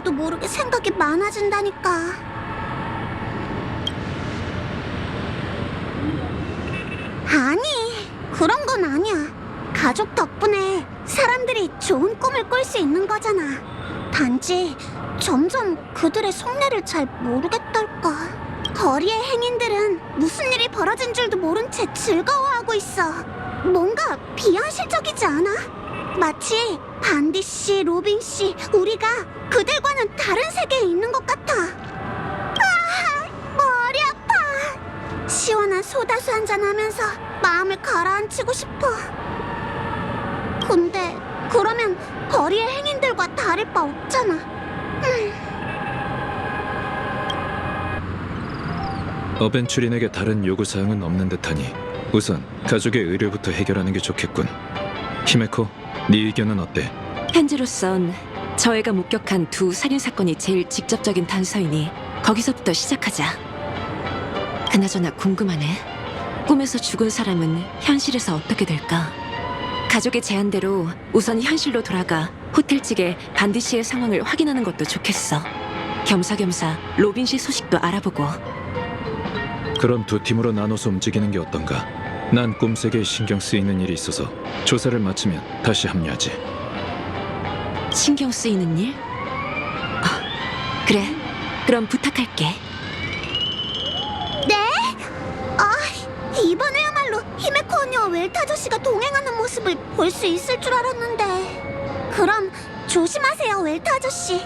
나도 모르게 생각이 많아진다니까. 아니, 그런 건 아니야. 가족 덕분에 사람들이 좋은 꿈을 꿀 수 있는 거잖아. 단지 점점 그들의 속내를 잘 모르겠달까. 거리의 행인들은 무슨 일이 벌어진 줄도 모른 채 즐거워하고 있어. 뭔가 비현실적이지 않아? 마치 반디 씨, 로빈 씨, 우리가 그들과는 다른 세계에 있는 것 같아. 아, 머리 아파. 시원한 소다수 한잔 하면서 마음을 가라앉히고 싶어. 근데 그러면 거리의 행인들과 다를 바 없잖아. 어벤츄린에게 다른 요구사항은 없는 듯하니 우선 가족의 의료부터 해결하는 게 좋겠군. 히메코, 네 의견은 어때? 현재로선 저희가 목격한 두 살인사건이 제일 직접적인 단서이니 거기서부터 시작하자. 그나저나 궁금하네. 꿈에서 죽은 사람은 현실에서 어떻게 될까? 가족의 제안대로 우선 현실로 돌아가 호텔 측에 반디 씨의 상황을 확인하는 것도 좋겠어. 겸사겸사 로빈 씨 소식도 알아보고. 그럼 두 팀으로 나눠서 움직이는 게 어떤가? 난 꿈세계에 신경 쓰이는 일이 있어서 조사를 마치면 다시 합류하지. 신경 쓰이는 일? 그래, 그럼 부탁할게. 네? 이번에야말로 히메코 언니와 웰트 아저씨가 동행하는 모습을 볼 수 있을 줄 알았는데. 그럼 조심하세요, 웰트 아저씨.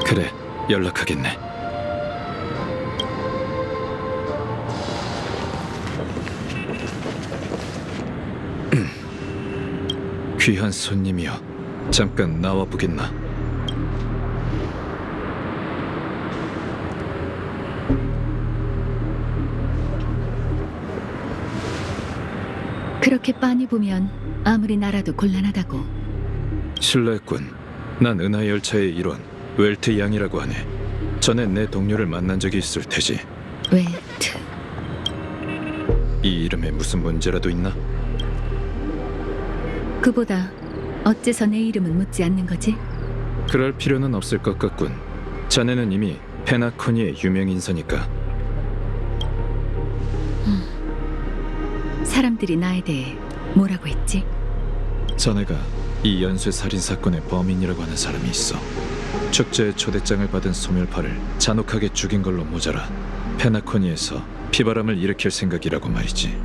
그래, 연락하겠네. 귀한 손님이여, 잠깐 나와 보겠나? 그렇게 빤히 보면 아무리 나라도 곤란하다고. 실례했군. 난 은하 열차의 일원 웰트 양이라고 하네. 전에 내 동료를 만난 적이 있을 테지. 웰트. 이 이름에 무슨 문제라도 있나? 그보다 어째서 내 이름은 묻지 않는 거지? 그럴 필요는 없을 것 같군. 자네는 이미 페나코니의 유명 인사니까. 사람들이 나에 대해 뭐라고 했지? 자네가 이 연쇄 살인 사건의 범인이라고 하는 사람이 있어. 축제에 초대장을 받은 소멸파를 잔혹하게 죽인 걸로 모자라 페나코니에서 피바람을 일으킬 생각이라고 말이지.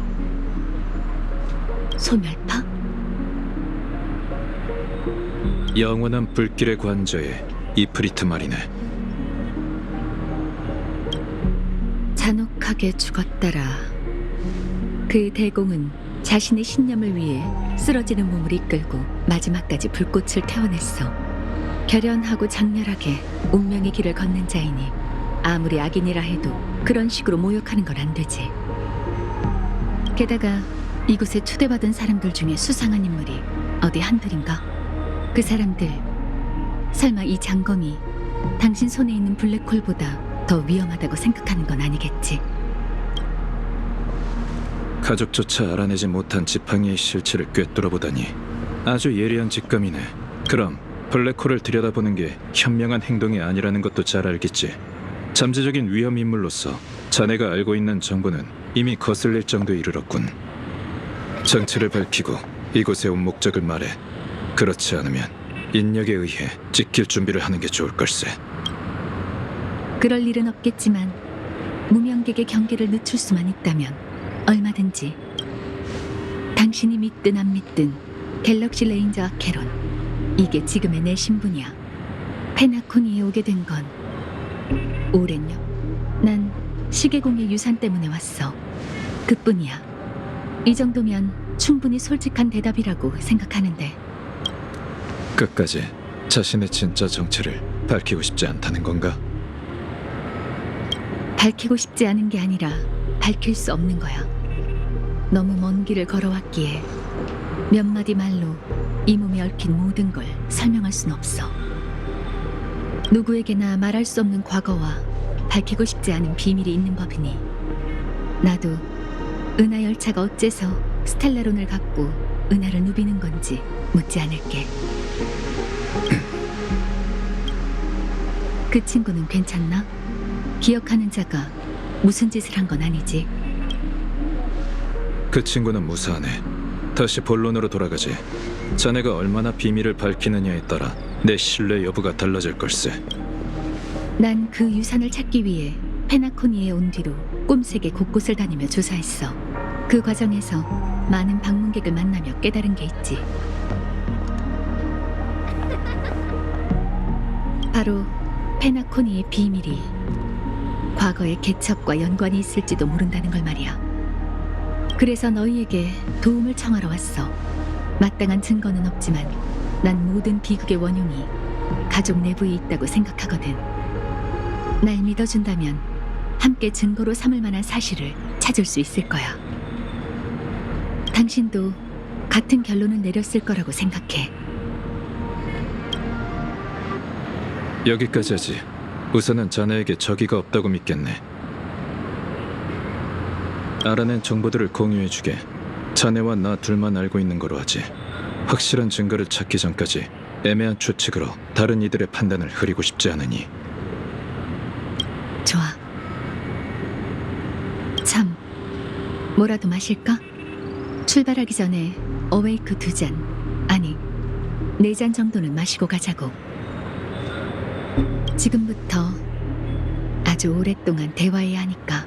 소멸파? 영원한 불길의 관저에 이프리트 말이네. 잔혹하게 죽었더라. 그 대공은 자신의 신념을 위해 쓰러지는 몸을 이끌고 마지막까지 불꽃을 태워냈어. 결연하고 장렬하게 운명의 길을 걷는 자이니 아무리 악인이라 해도 그런 식으로 모욕하는 건 안 되지. 게다가 이곳에 초대받은 사람들 중에 수상한 인물이 어디 한둘인가? 그 사람들, 설마 이 장검이 당신 손에 있는 블랙홀보다 더 위험하다고 생각하는 건 아니겠지? 가족조차 알아내지 못한 지팡이의 실체를 꿰뚫어보다니 아주 예리한 직감이네. 그럼 블랙홀을 들여다보는 게 현명한 행동이 아니라는 것도 잘 알겠지. 잠재적인 위험 인물로서 자네가 알고 있는 정보는 이미 거슬릴 정도에 이르렀군. 정체를 밝히고 이곳에 온 목적을 말해. 그렇지 않으면 인력에 의해 찍힐 준비를 하는 게 좋을 걸세. 그럴 일은 없겠지만 무명객의 경계를 늦출 수만 있다면 얼마든지. 당신이 믿든 안 믿든 갤럭시 레인저 아케론, 이게 지금의 내 신분이야. 페나코니에 오게 된 건 오랜요. 난 시계공의 유산 때문에 왔어. 그뿐이야. 이 정도면 충분히 솔직한 대답이라고 생각하는데. 끝까지 자신의 진짜 정체를 밝히고 싶지 않다는 건가? 밝히고 싶지 않은 게 아니라 밝힐 수 없는 거야. 너무 먼 길을 걸어왔기에 몇 마디 말로 이 몸에 얽힌 모든 걸 설명할 순 없어. 누구에게나 말할 수 없는 과거와 밝히고 싶지 않은 비밀이 있는 법이니 나도 은하 열차가 어째서 스텔라론을 갖고 은하를 누비는 건지 묻지 않을게. 그 친구는 괜찮나? 기억하는 자가 무슨 짓을 한 건 아니지? 그 친구는 무사하네. 다시 본론으로 돌아가지. 자네가 얼마나 비밀을 밝히느냐에 따라 내 신뢰 여부가 달라질 걸세. 난 그 유산을 찾기 위해 페나코니에 온 뒤로 꼼색에 곳곳을 다니며 조사했어. 그 과정에서 많은 방문객을 만나며 깨달은 게 있지. 바로 페나코니의 비밀이 과거의 개척과 연관이 있을지도 모른다는 걸 말이야. 그래서 너희에게 도움을 청하러 왔어. 마땅한 증거는 없지만 난 모든 비극의 원흉이 가족 내부에 있다고 생각하거든. 날 믿어준다면 함께 증거로 삼을 만한 사실을 찾을 수 있을 거야. 당신도 같은 결론을 내렸을 거라고 생각해. 여기까지 하지. 우선은 자네에게 적의가 없다고 믿겠네. 알아낸 정보들을 공유해주게. 자네와 나 둘만 알고 있는 거로 하지. 확실한 증거를 찾기 전까지 애매한 추측으로 다른 이들의 판단을 흐리고 싶지 않으니. 좋아. 참, 뭐라도 마실까? 출발하기 전에 어웨이크 2잔, 아니 4잔 정도는 마시고 가자고. 지금부터 아주 오랫동안 대화해야 하니까.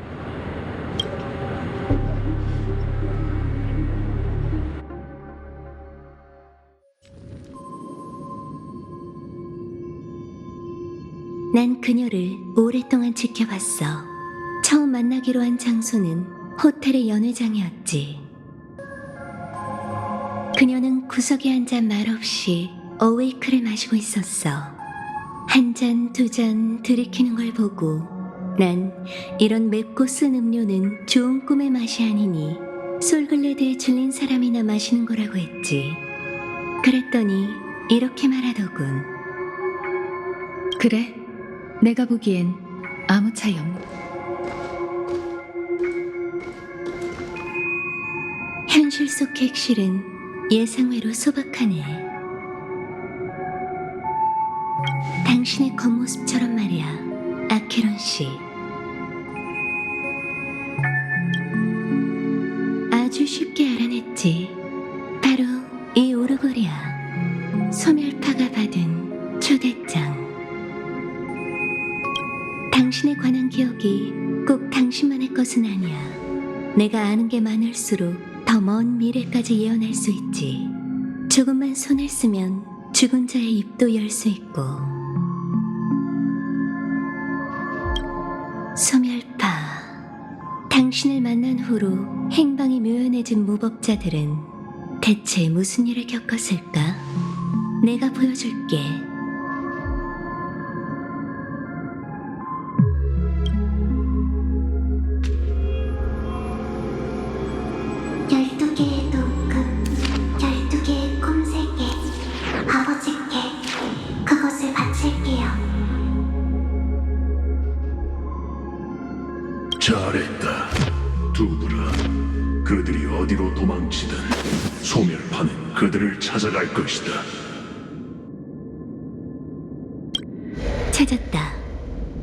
난 그녀를 오랫동안 지켜봤어. 처음 만나기로 한 장소는 호텔의 연회장이었지. 그녀는 구석에 앉아 말없이 어웨이크를 마시고 있었어. 한 잔, 2잔 들이키는 걸 보고 난 이런 맵고 쓴 음료는 좋은 꿈의 맛이 아니니 솔글레드에 질린 사람이나 마시는 거라고 했지. 그랬더니 이렇게 말하더군. 그래? 내가 보기엔 아무 차이 없네. 현실 속 객실은 예상외로 소박하네. 당신의 겉모습처럼 말이야, 아케론 씨. 아주 쉽게 알아냈지. 바로 이 오르골이야. 소멸파가 받은 초대장. 당신에 관한 기억이 꼭 당신만의 것은 아니야. 내가 아는 게 많을수록 더 먼 미래까지 예언할 수 있지. 조금만 손을 쓰면 죽은 자의 입도 열 수 있고. 소멸파. 당신을 만난 후로 행방이 묘연해진 무법자들은 대체 무슨 일을 겪었을까? 내가 보여줄게. 열두 개의 녹음, 12개의 꿈세계, 아버지께 그것을 바칠게요. 잘했다, 두브라. 그들이 어디로 도망치든 소멸파는 그들을 찾아갈 것이다. 찾았다.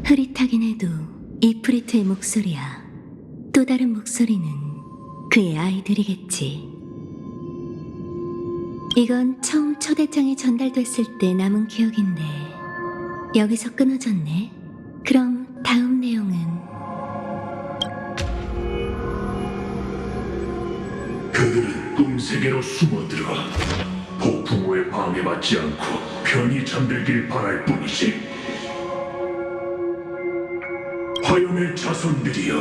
흐릿하긴 해도 이프리트의 목소리야. 또 다른 목소리는 그의 아이들이겠지. 이건 처음 초대장이 전달됐을 때 남은 기억인데 여기서 끊어졌네. 그럼 다음 내용은 그들은 꿈세계로 숨어들어 폭풍우에 방해받지 않고 편히 잠들길 바랄 뿐이지. 화염의 자손들이여,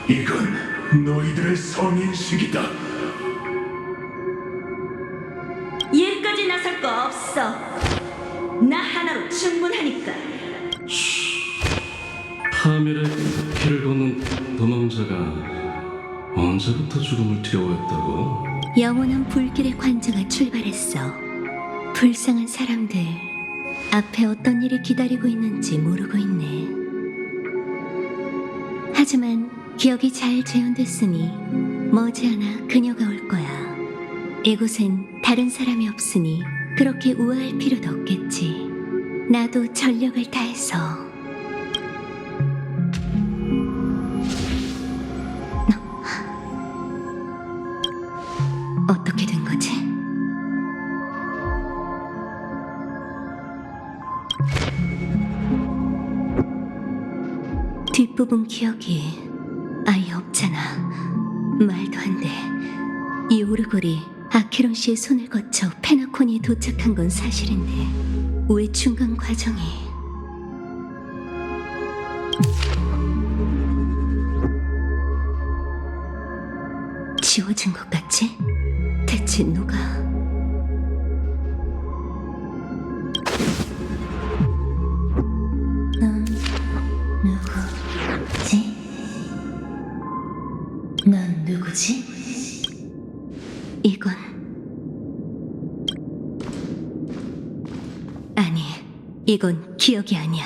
이건 너희들의 성인식이다. 일까지 나설 거 없어. 나 하나로 충분하니까. 파멸의 길을 걷는 도망자가 언제부터 죽음을 두려워했다고? 영원한 불길의 관자가 출발했어. 불쌍한 사람들, 앞에 어떤 일이 기다리고 있는지 모르고 있네. 하지만 기억이 잘 재현됐으니 머지않아 그녀가 올 거야. 이곳엔 다른 사람이 없으니 그렇게 우아할 필요도 없겠지. 나도 전력을 다해서 뒷부분 기억이 아예 없잖아. 말도 안 돼. 이 오르골이 아케론 씨의 손을 거쳐 페나코니에 도착한 건 사실인데 왜 중간 과정이... 지워진 것 같지? 대체 누가... 넌 누구지? 넌 누구지? 이건... 아니, 이건 기억이 아니야.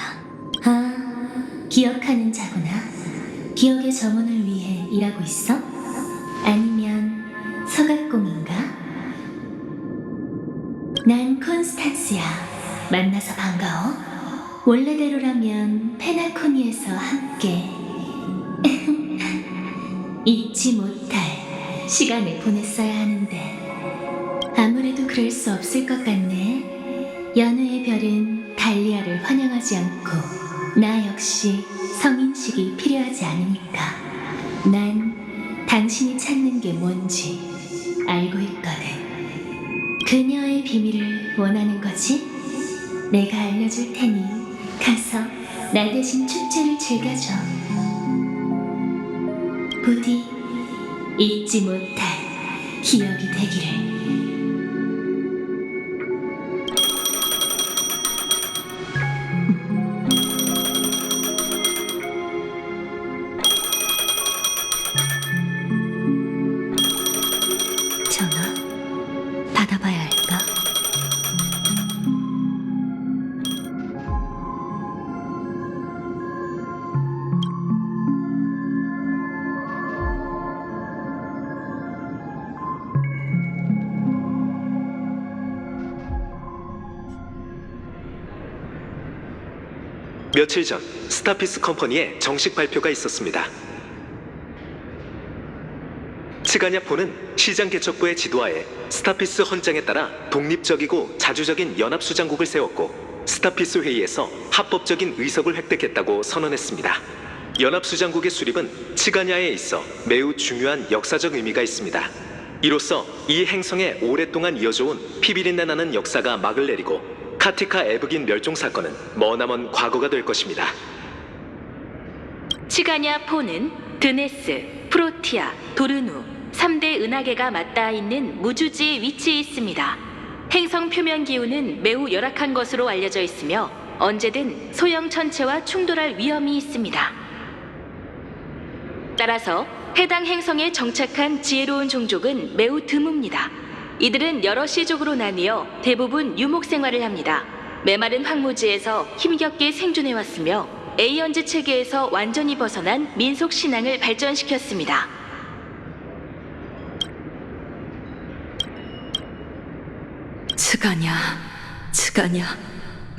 아, 기억하는 자구나. 기억의 정원을 위해 일하고 있어? 아니면 서각공인가? 난 콘스탄스야. 만나서 반가워. 원래대로라면 페나코니에서 함께 잊지 못할 시간을 보냈어야 하는데 아무래도 그럴 수 없을 것 같네. 연우의 별은 달리아를 환영하지 않고 나 역시 성인식이 필요하지 않으니까. 난 당신이 찾는 게 뭔지 알고 있거든. 그녀의 비밀을 원하는 거지? 내가 알려줄 테니 가서 나 대신 축제를 즐겨줘. 부디 잊지 못할 기억이 되기를. 전화 받아봐야 할까? 며칠 전 스타피스 컴퍼니의 정식 발표가 있었습니다. 치가냐포는 시장 개척부의 지도하에 스타피스 헌장에 따라 독립적이고 자주적인 연합수장국을 세웠고 스타피스 회의에서 합법적인 의석을 획득했다고 선언했습니다. 연합수장국의 수립은 치가냐에 있어 매우 중요한 역사적 의미가 있습니다. 이로써 이 행성에 오랫동안 이어져온 피비린내 나는 역사가 막을 내리고 카티카 에브긴 멸종 사건은 머나먼 과거가 될 것입니다. 치가냐포는 드네스, 프로티아, 도르누 3대 은하계가 맞닿아 있는 무주지에 위치해 있습니다. 행성 표면 기후는 매우 열악한 것으로 알려져 있으며 언제든 소형 천체와 충돌할 위험이 있습니다. 따라서 해당 행성에 정착한 지혜로운 종족은 매우 드뭅니다. 이들은 여러 시족으로 나뉘어 대부분 유목 생활을 합니다. 메마른 황무지에서 힘겹게 생존해왔으며 에이언즈 체계에서 완전히 벗어난 민속 신앙을 발전시켰습니다. 츠가냐,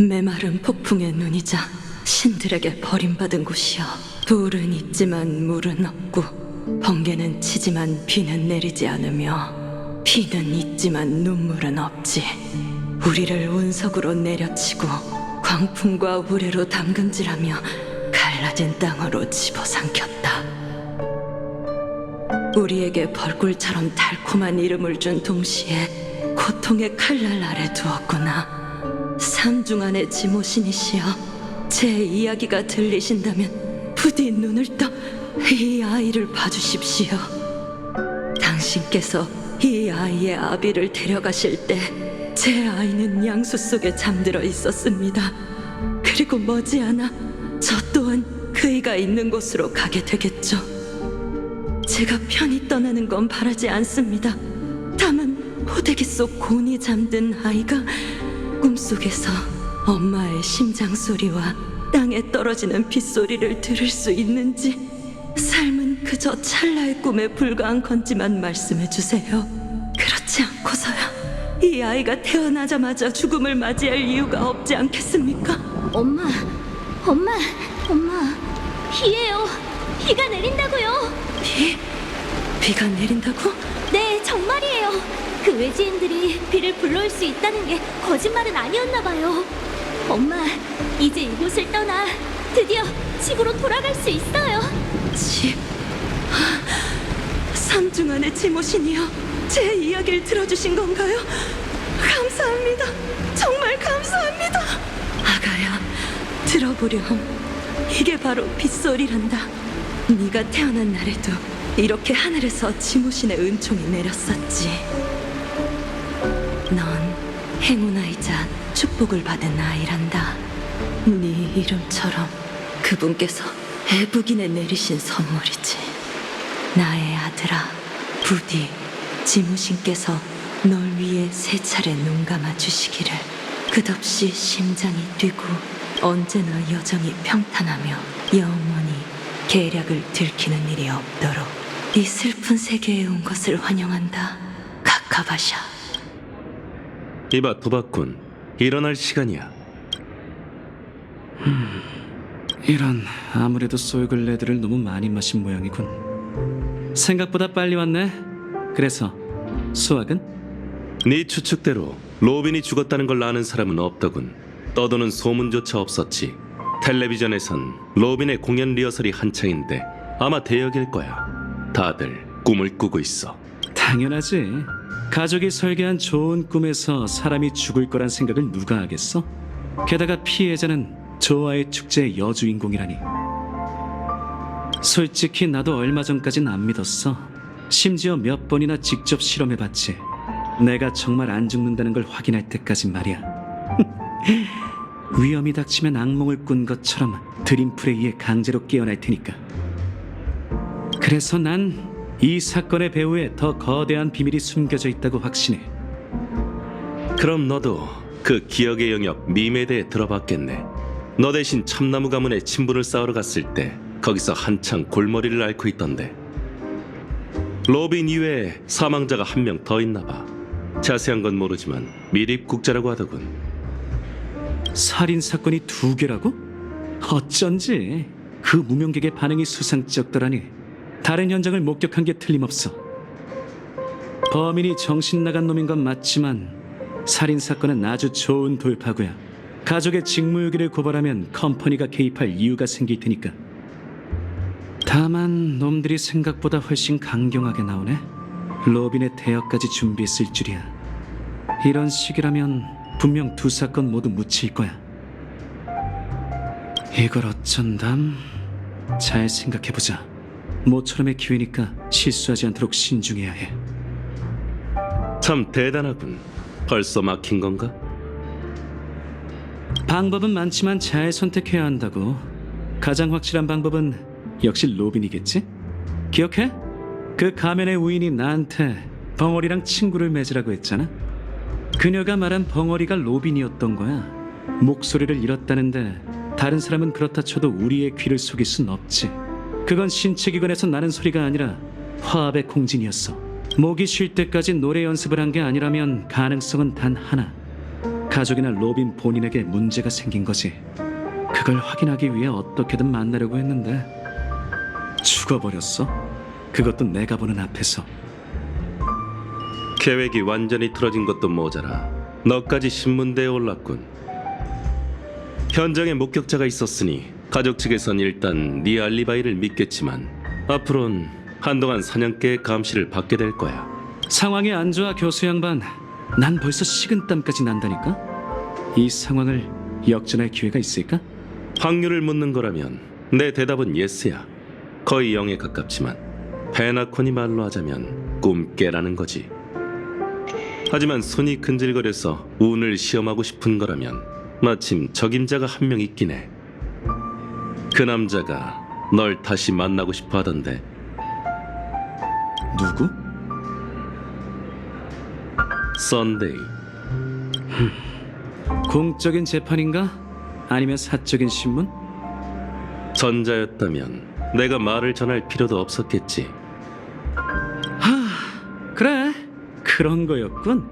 메마른 폭풍의 눈이자 신들에게 버림받은 곳이여. 돌은 있지만 물은 없고 번개는 치지만 비는 내리지 않으며 피는 있지만 눈물은 없지. 우리를 운석으로 내려치고 광풍과 우레로 담금질하며 갈라진 땅으로 집어삼켰다. 우리에게 벌꿀처럼 달콤한 이름을 준 동시에 고통의 칼날 아래 두었구나. 삼중한의 지모신이시여, 제 이야기가 들리신다면 부디 눈을 떠 이 아이를 봐주십시오. 당신께서 이 아이의 아비를 데려가실 때 제 아이는 양수 속에 잠들어 있었습니다. 그리고 머지않아 저 또한 그이가 있는 곳으로 가게 되겠죠. 제가 편히 떠나는 건 바라지 않습니다. 다만 호되기 속 곤히 잠든 아이가 꿈속에서 엄마의 심장 소리와 땅에 떨어지는 빗소리를 들을 수 있는지, 삶은 그저 찰나의 꿈에 불과한 건지만 말씀해 주세요. 그렇지 않고서야 이 아이가 태어나자마자 죽음을 맞이할 이유가 없지 않겠습니까? 엄마, 비예요. 비가 내린다고요. 비가 내린다고? 네, 정말이에요. 그 외지인들이 비를 불러올 수 있다는 게 거짓말은 아니었나 봐요. 엄마, 이제 이곳을 떠나 드디어 집으로 돌아갈 수 있어요. 집. 3중 안의 지모신이여, 제 이야기를 들어주신 건가요? 감사합니다. 정말 감사합니다. 아가야, 들어보렴. 이게 바로 빗소리란다. 네가 태어난 날에도 이렇게 하늘에서 지모신의 은총이 내렸었지. 넌 행운아이자 축복을 받은 아이란다. 네 이름처럼 그분께서 애북인에 내리신 선물이지. 나의 아들아, 부디 지무신께서 널 위해 세 차례 눈 감아 주시기를. 끝없이 심장이 뛰고 언제나 여정이 평탄하며 영원히 계략을 들키는 일이 없도록 이 슬픈 세계에 온 것을 환영한다. 카카바샤. 이봐 도박꾼, 일어날 시간이야. 이런, 아무래도 솔글레드를 너무 많이 마신 모양이군. 생각보다 빨리 왔네. 그래서 수학은? 네 추측대로 로빈이 죽었다는 걸 아는 사람은 없더군. 떠도는 소문조차 없었지. 텔레비전에선 로빈의 공연 리허설이 한창인데 아마 대역일 거야. 다들 꿈을 꾸고 있어. 당연하지. 가족이 설계한 좋은 꿈에서 사람이 죽을 거란 생각을 누가 하겠어? 게다가 피해자는 조화의 축제의 여주인공이라니. 솔직히 나도 얼마 전까진 안 믿었어. 심지어 몇 번이나 직접 실험해봤지. 내가 정말 안 죽는다는 걸 확인할 때까진 말이야. 위험이 닥치면 악몽을 꾼 것처럼 드림풀에 의해 강제로 깨어날 테니까. 그래서 난 이 사건의 배후에 더 거대한 비밀이 숨겨져 있다고 확신해. 그럼 너도 그 기억의 영역 밈에 대해 들어봤겠네. 너 대신 참나무 가문에 친분을 쌓으러 갔을 때 거기서 한창 골머리를 앓고 있던데. 로빈 이외에 사망자가 한 명 더 있나 봐. 자세한 건 모르지만 미립국자라고 하더군. 살인사건이 2개라고? 어쩐지 그 무명객의 반응이 수상쩍더라니. 다른 현장을 목격한 게 틀림없어. 범인이 정신 나간 놈인 건 맞지만 살인사건은 아주 좋은 돌파구야. 가족의 직무유기를 고발하면 컴퍼니가 개입할 이유가 생길 테니까. 다만 놈들이 생각보다 훨씬 강경하게 나오네. 로빈의 대역까지 준비했을 줄이야. 이런 식이라면 분명 2 사건 모두 묻힐 거야. 이걸 어쩐담? 잘 생각해보자. 모처럼의 기회니까 실수하지 않도록 신중해야 해. 참 대단하군. 벌써 막힌 건가? 방법은 많지만 잘 선택해야 한다고. 가장 확실한 방법은 역시 로빈이겠지? 기억해? 그 가면의 우인이 나한테 벙어리랑 친구를 맺으라고 했잖아. 그녀가 말한 벙어리가 로빈이었던 거야. 목소리를 잃었다는데 다른 사람은 그렇다 쳐도 우리의 귀를 속일 순 없지. 그건 신체기관에서 나는 소리가 아니라 화합의 공진이었어. 목이 쉴 때까지 노래 연습을 한 게 아니라면 가능성은 단 하나. 가족이나 로빈 본인에게 문제가 생긴 거지. 그걸 확인하기 위해 어떻게든 만나려고 했는데 죽어버렸어. 그것도 내가 보는 앞에서. 계획이 완전히 틀어진 것도 모자라 너까지 신문대에 올랐군. 현장에 목격자가 있었으니 가족 측에선 일단 네 알리바이를 믿겠지만 앞으로는 한동안 사냥개의 감시를 받게 될 거야. 상황이 안 좋아 교수 양반. 난 벌써 식은땀까지 난다니까. 이 상황을 역전할 기회가 있을까? 확률을 묻는 거라면 내 대답은 예스야. 거의 0에 가깝지만 페나콘이 말로 하자면 꿈깨라는 거지. 하지만 손이 근질거려서 운을 시험하고 싶은 거라면 마침 적임자가 한 명 있긴 해. 그 남자가 널 다시 만나고 싶어 하던데. 누구? 썬데이. 공적인 재판인가? 아니면 사적인 신문? 전자였다면 내가 말을 전할 필요도 없었겠지. 그래, 그런 거였군.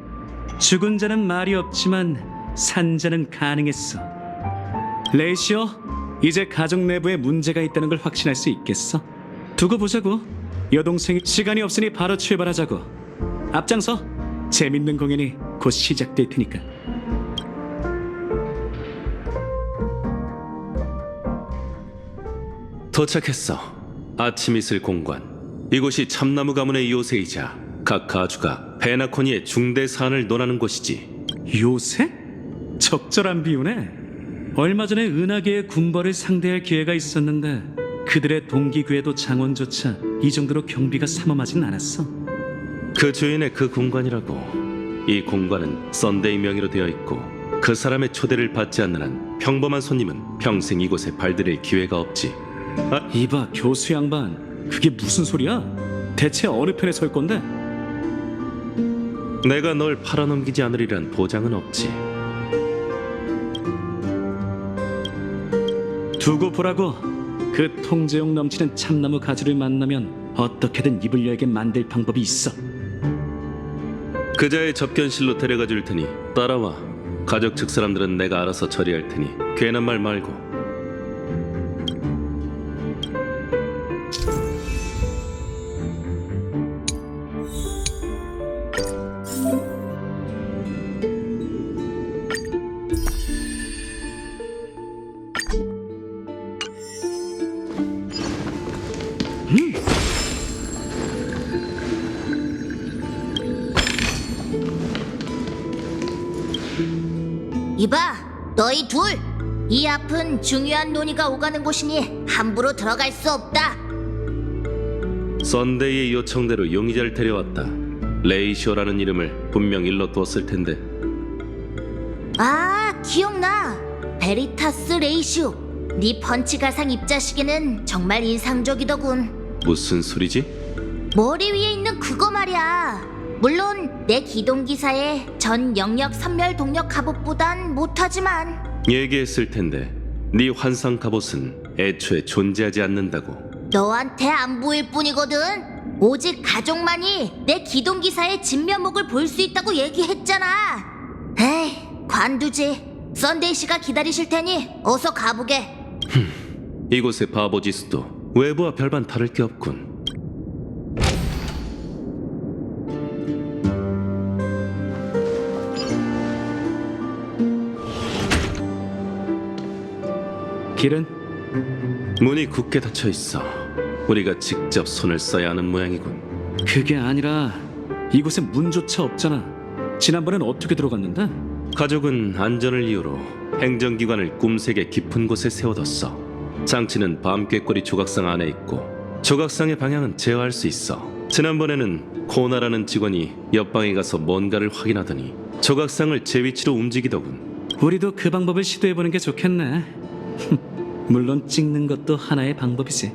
죽은 자는 말이 없지만 산 자는 가능했어. 레이시오, 이제 가족 내부에 문제가 있다는 걸 확신할 수 있겠어. 두고 보자고. 여동생이 시간이 없으니 바로 출발하자고. 앞장서. 재밌는 공연이 곧 시작될 테니까. 도착했어. 아침 이슬 공관. 이곳이 참나무 가문의 요새이자 각 가주가 베나코니의 중대 사안을 논하는 곳이지. 요새? 적절한 비유네. 얼마 전에 은하계의 군벌을 상대할 기회가 있었는데 그들의 동기괴도 장원조차 이 정도로 경비가 삼엄하진 않았어. 그 주인의 그 공관이라고. 이 공관은 썬데이 명의로 되어 있고 그 사람의 초대를 받지 않는 한 평범한 손님은 평생 이곳에 발들일 기회가 없지. 이봐 교수 양반, 그게 무슨 소리야? 대체 어느 편에 설 건데? 내가 널 팔아넘기지 않으리란 보장은 없지. 두고 보라고. 그 통제욕 넘치는 참나무 가지를 만나면 어떻게든 입을 열게 만들 방법이 있어. 그자의 접견실로 데려가 줄 테니 따라와. 가족 측 사람들은 내가 알아서 처리할 테니 괜한 말 말고. 이봐, 너희 둘! 이 앞은 중요한 논의가 오가는 곳이니 함부로 들어갈 수 없다. 썬데이의 요청대로 용의자를 데려왔다. 레이시오라는 이름을 분명 일러두었을 텐데. 아, 기억나. 베리타스 레이시오. 네 펀치 가상 입자시계는 정말 인상적이더군. 무슨 소리지? 머리 위에 있는 그거 말이야. 물론 내 기동기사의 전 영역 선멸 동력 갑옷보단 못하지만. 얘기했을 텐데 네 환상 갑옷은 애초에 존재하지 않는다고. 너한테 안 보일 뿐이거든. 오직 가족만이 내 기동기사의 진면목을 볼 수 있다고 얘기했잖아. 에이, 관두지. 썬데이 씨가 기다리실 테니 어서 가보게. 이곳의 바보지수도 외부와 별반 다를 게 없군. 길은? 문이 굳게 닫혀 있어. 우리가 직접 손을 써야 하는 모양이군. 그게 아니라 이곳에 문조차 없잖아. 지난번엔 어떻게 들어갔는데? 가족은 안전을 이유로 행정기관을 꿈색의 깊은 곳에 세워뒀어. 장치는 밤꾀꼬리 조각상 안에 있고 조각상의 방향은 제어할 수 있어. 지난번에는 코나라는 직원이 옆방에 가서 뭔가를 확인하더니 조각상을 제 위치로 움직이더군. 우리도 그 방법을 시도해보는 게 좋겠네. 물론 찍는 것도 하나의 방법이지.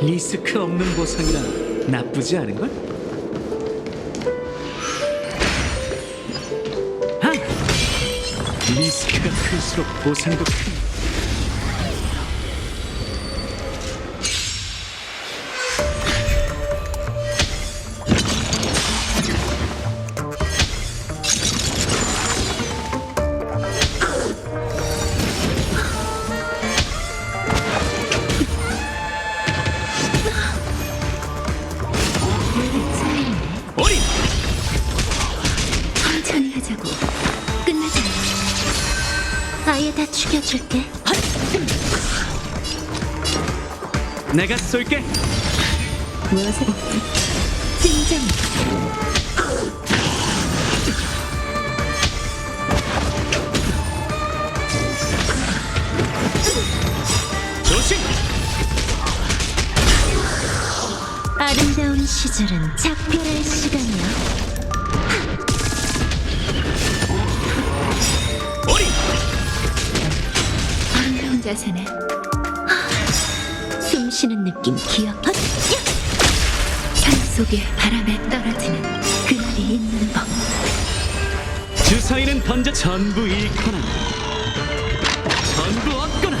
리스크 없는 보상이라 나쁘지 않은걸? 아! 리스크가 클수록 보상도 큰. 천천히 하자고. 끝나지 않아. 아예 다 죽여줄게. 내가 쏠게. 무엇을 먹든 진정. 조심! 아름다운 시절은 작별할 시간이야. 아름다운 자세네. 숨 쉬는 느낌 기억. 산속에 바람에 떨어지는 그날이 있는 법. 주사위는 던져 전부 잃거나 전부 얻거나.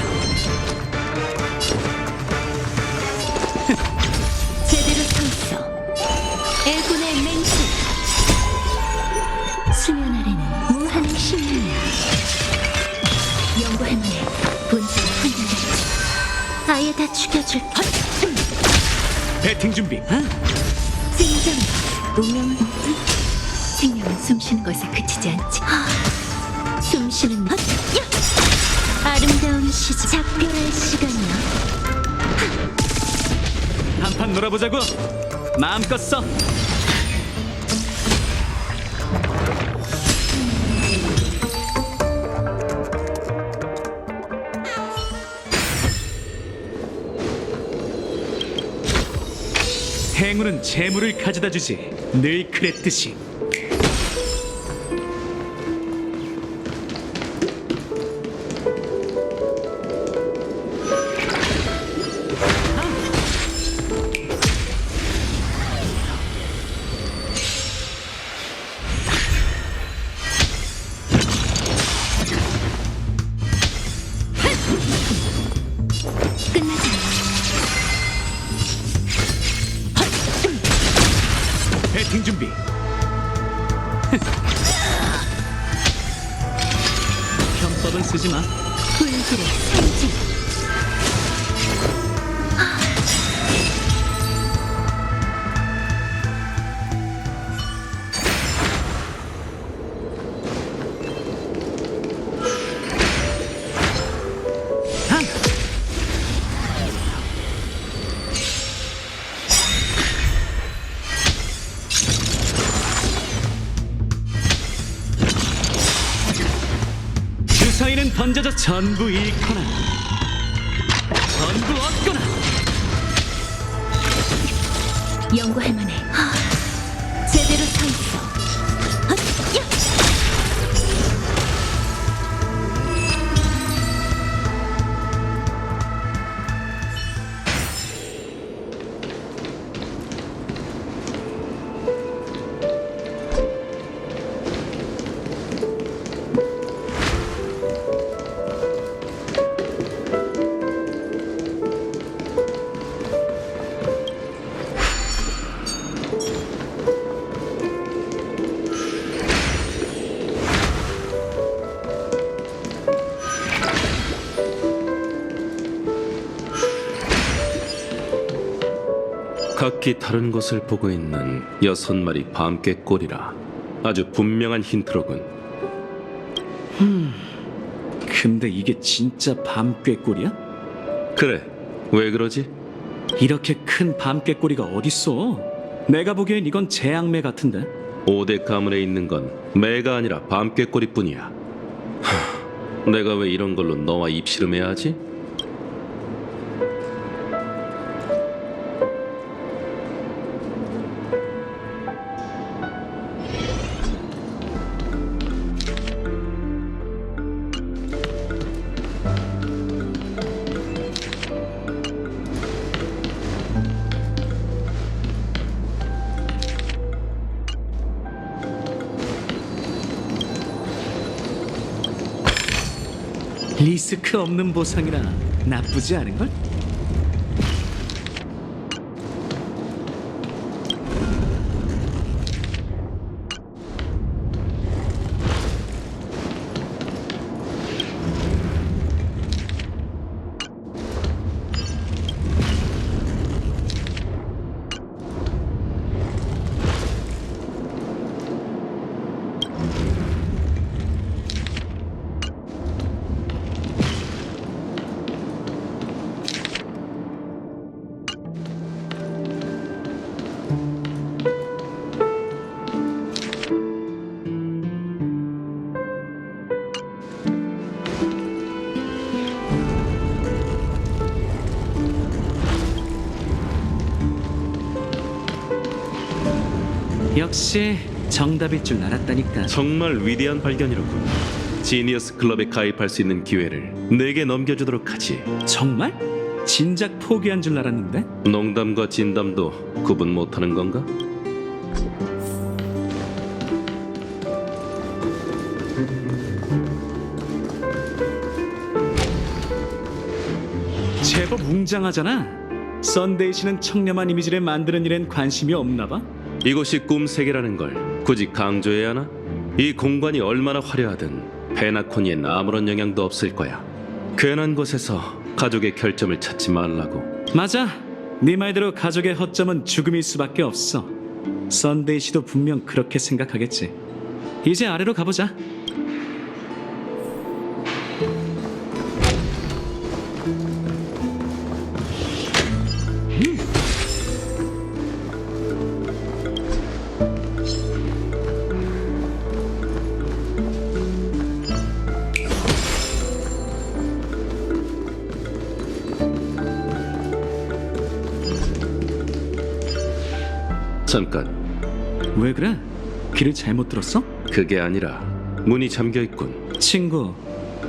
연구할 만해. 본성을 판단하지. 아예 다 죽여줄게. 배팅 준비. 생장. 운명은 생명은 숨쉬는 것에 그치지 않지. 숨쉬는 아름다운 시작. 작별할 시간이야. 한판 놀아보자고. 마음껏 써. 행운은 재물을 가져다 주지. 늘 그랬듯이. 끝나지 않아. 배팅 준비. 편법은 쓰지 마. 불길의 상징. 주사위는 던져져 전부 잃거나 전부 얻거나. 연구할 만해. 제대로 서 있어. 각기 다른 것을 보고 있는 6마리 밤깨꼬리라. 아주 분명한 힌트로군. 근데 이게 진짜 밤꾀꼬리야? 그래, 왜 그러지? 이렇게 큰 밤꾀꼬리가 어딨어? 내가 보기엔 이건 재앙매 같은데. 5대 가문에 있는 건 매가 아니라 밤깨꼬리뿐이야. 내가 왜 이런 걸로 너와 입씨름해야 하지? 리스크 없는 보상이라 나쁘지 않은걸? 역시 정답일 줄 알았다니까. 정말 위대한 발견이로군. 지니어스 클럽에 가입할 수 있는 기회를 내게 넘겨주도록 하지. 정말? 진작 포기한 줄 알았는데? 농담과 진담도 구분 못하는 건가? 제법 웅장하잖아. 썬데이시는 청렴한 이미지를 만드는 일엔 관심이 없나 봐? 이곳이 꿈 세계라는 걸 굳이 강조해야 하나? 이 공간이 얼마나 화려하든 페나코니엔 아무런 영향도 없을 거야. 괜한 곳에서 가족의 결점을 찾지 말라고. 맞아. 네 말대로 가족의 허점은 죽음일 수밖에 없어. 썬데이 씨도 분명 그렇게 생각하겠지. 이제 아래로 가보자. 잠깐, 왜 그래? 길을 잘못 들었어? 그게 아니라 문이 잠겨 있군. 친구,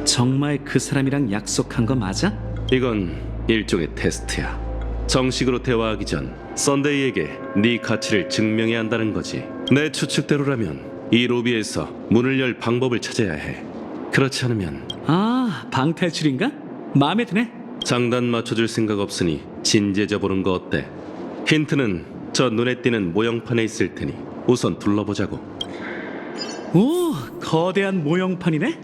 정말 그 사람이랑 약속한 거 맞아? 이건 일종의 테스트야. 정식으로 대화하기 전 썬데이에게 네 가치를 증명해야 한다는 거지. 내 추측대로라면 이 로비에서 문을 열 방법을 찾아야 해. 그렇지 않으면 아, 방탈출인가? 마음에 드네. 장단 맞춰줄 생각 없으니 진지해져 보는 거 어때? 힌트는 저 눈에 띄는 모형판에 있을 테니 우선 둘러보자고. 오, 거대한 모형판이네.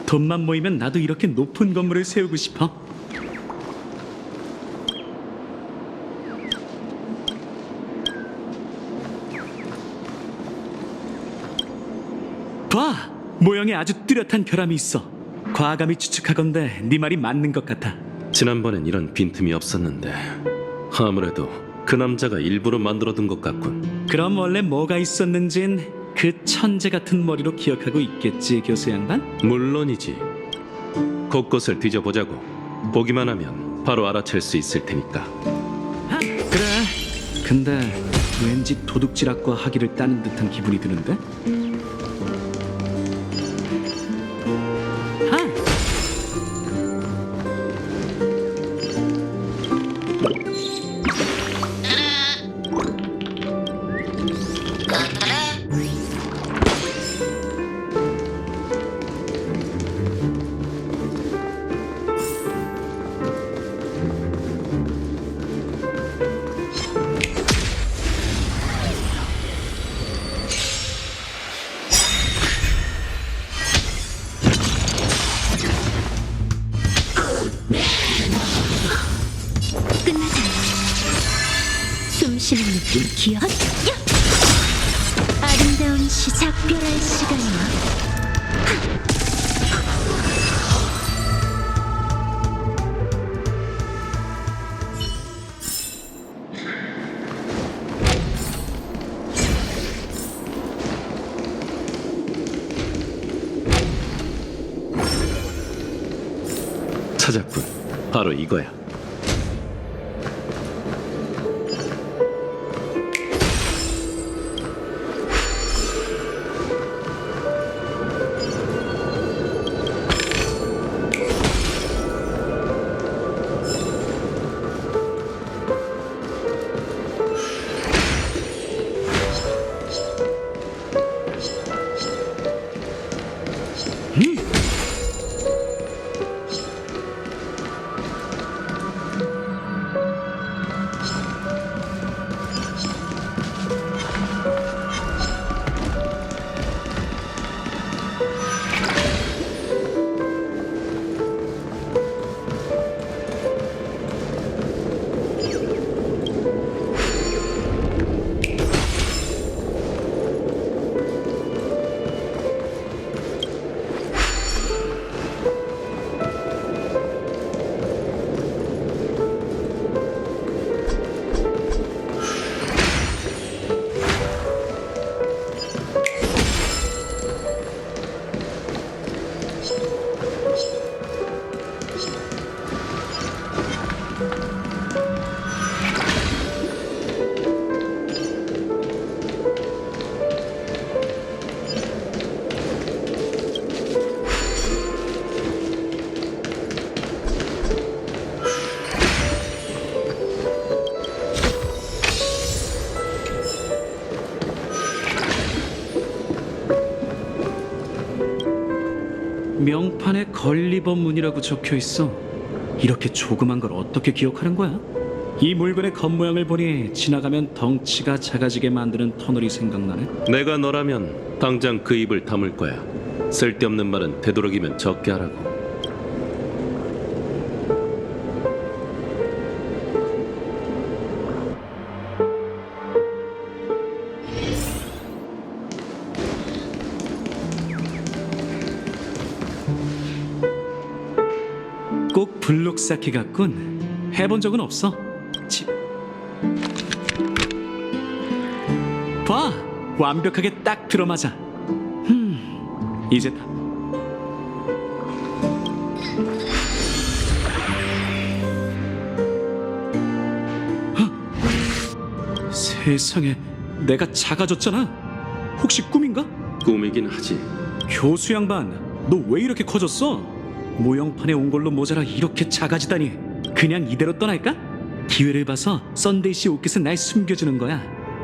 돈만 모이면 나도 이렇게 높은 건물을 세우고 싶어. 봐! 모형에 아주 뚜렷한 결함이 있어. 과감히 추측하건대 네 말이 맞는 것 같아. 지난번엔 이런 빈틈이 없었는데 아무래도 그 남자가 일부러 만들어둔 것 같군. 그럼 원래 뭐가 있었는진 그 천재 같은 머리로 기억하고 있겠지, 교수 양반? 물론이지. 곳곳을 뒤져보자고. 보기만 하면 바로 알아챌 수 있을 테니까. 그래. 근데 왠지 도둑질학과 학위를 따는 듯한 기분이 드는데? 숨쉬는 느낌 기억? 아름다운 작별할 시간이야. 찾았군. 바로 이거야. 명판에 걸리버 문이라고 적혀 있어. 이렇게 조그만 걸 어떻게 기억하는 거야? 이 물건의 겉모양을 보니 지나가면 덩치가 작아지게 만드는 터널이 생각나네. 내가 너라면 당장 그 입을 다물 거야. 쓸데없는 말은 되도록이면 적게 하라고. 꼭 블록 쌓기 같군. 해본 적은 없어. 봐, 완벽하게 딱 들어맞아. 이제 다. 세상에, 내가 작아졌잖아. 혹시 꿈인가? 꿈이긴 하지. 교수 양반, 너 왜 이렇게 커졌어? 모형판에 온 걸로 모자라 이렇게 작아지다니. 그냥 이대로 떠날까? 기회를 봐서 썬데이 씨 옷깃은 날 숨겨주는 거야.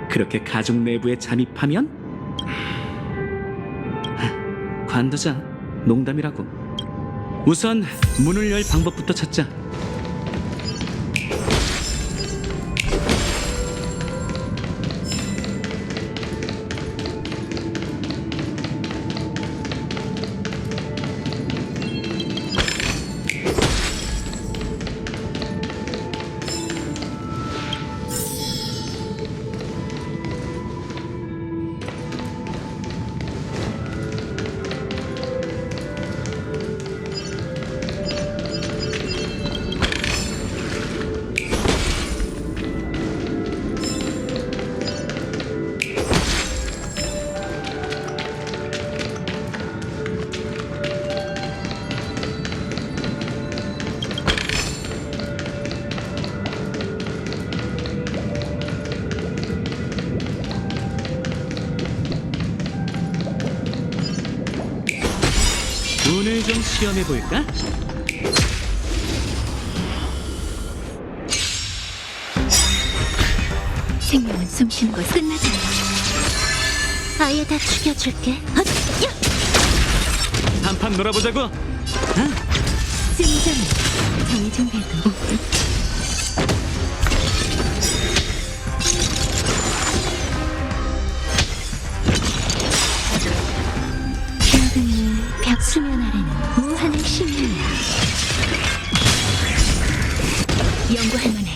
그렇게 가족 내부에 잠입하면? 관두자. 농담이라고. 우선 문을 열 방법부터 찾자. 운을 좀 시험해 볼까? 생명은 숨쉬는 걸 끝나지 않아. 아예 다 죽여줄게. 한판 놀아보자고. 승자는 정해진 대도. 평등이 벽 수면 아래는 무한의 신비야. 연구할 만해.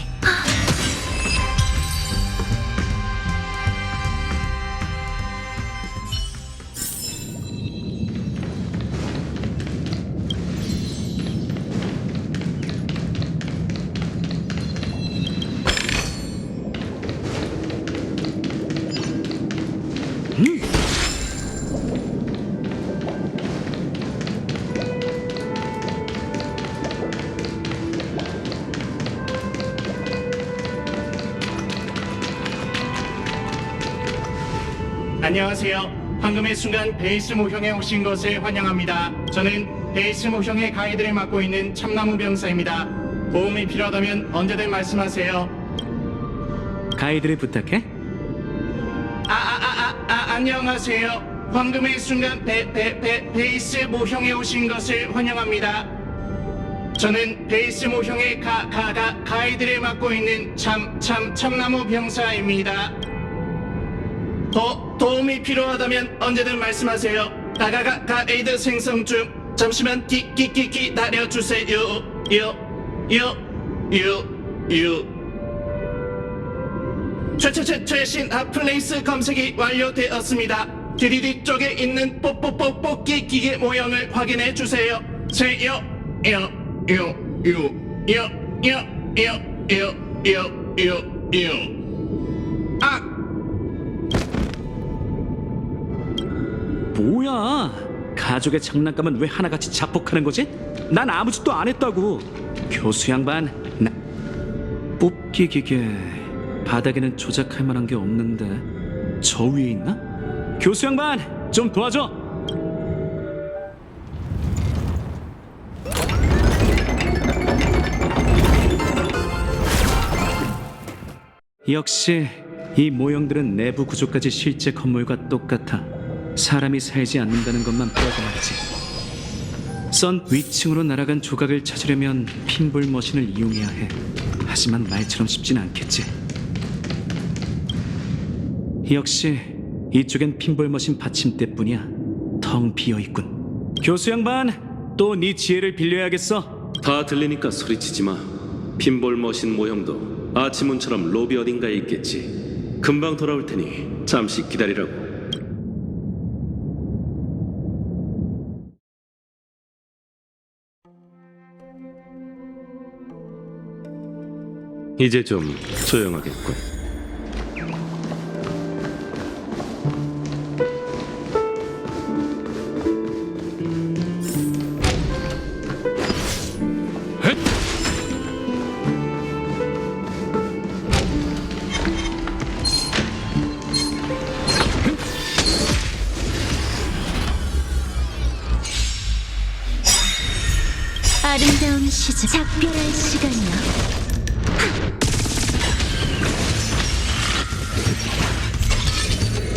안녕하세요. 황금의 순간 베이스 모형에 오신 것을 환영합니다. 저는 베이스 모형의 가이드를 맡고 있는 참나무 병사입니다. 도움이 필요하다면 언제든 말씀하세요. 가이드를 부탁해. 안녕하세요. 황금의 순간 베이스 모형에 오신 것을 환영합니다. 저는 베이스 모형의 가이드를 맡고 있는 참나무 병사입니다. 도움이 필요하다면 언제든 말씀하세요. 가이드 생성 중. 잠시만 기다려주세요. 최신 핫플레이스 검색이 완료되었습니다. DDD 쪽에 있는 뽑기 기계 모형을 확인해 주세요. 뭐야? 가족의 장난감은 왜 하나같이 자폭하는 거지? 난 아무 짓도 안 했다고. 교수 양반, 나 뽑기 기계 바닥에는 조작할 만한 게 없는데 저 위에 있나? 교수 양반, 좀 도와줘. 역시 이 모형들은 내부 구조까지 실제 건물과 똑같아. 사람이 살지 않는다는 것만 빼고 말이지. 썬 위층으로 날아간 조각을 찾으려면 핀볼 머신을 이용해야 해. 하지만 말처럼 쉽진 않겠지. 역시 이쪽엔 핀볼 머신 받침대뿐이야. 텅 비어 있군. 교수 양반, 또 네 지혜를 빌려야겠어. 다 들리니까 소리치지 마. 핀볼 머신 모형도 아치문처럼 로비 어딘가에 있겠지. 금방 돌아올 테니 잠시 기다리라고. 이제 좀 조용하겠군. 아름다운 시작, 작별할 시간이야.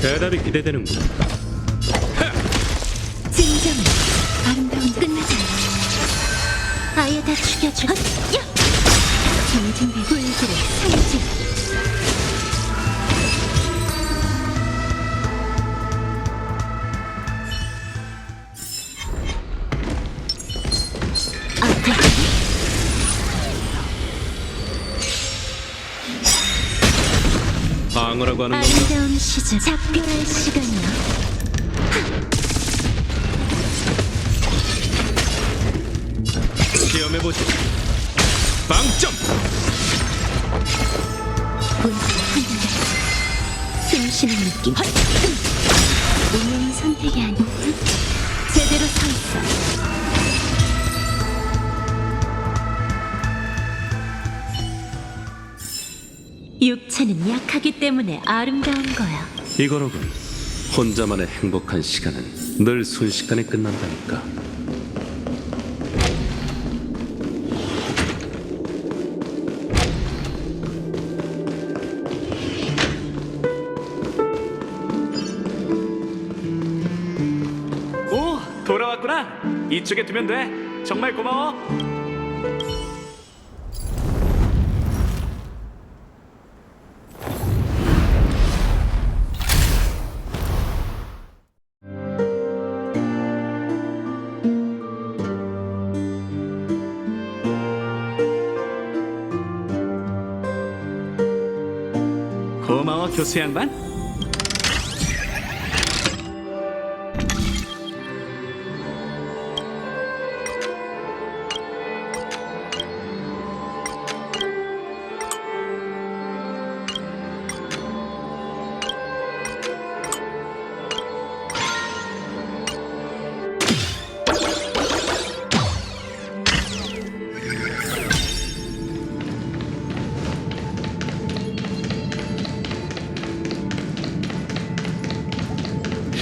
대답이 기대되는군. 진정. 아름다운 끝나지 않아. 아예 다 죽여줄. 야! 정진비 불길의 상징. 앞에 방어라고 하는 건가? 아름다운 시작, 작별할 시간이야. 시험해보지. 빵점! 본질을 흔들려. 숨쉬는 느낌. 운명의 선택이 아닌 제대로 서 있어. 육체는 약하기 때문에 아름다운 거야. 이거로군. 혼자만의 행복한 시간은 늘 순식간에 끝난다니까. 오, 돌아왔구나. 이쪽에 두면 돼. 정말 고마워. 고마워, 교수 양반.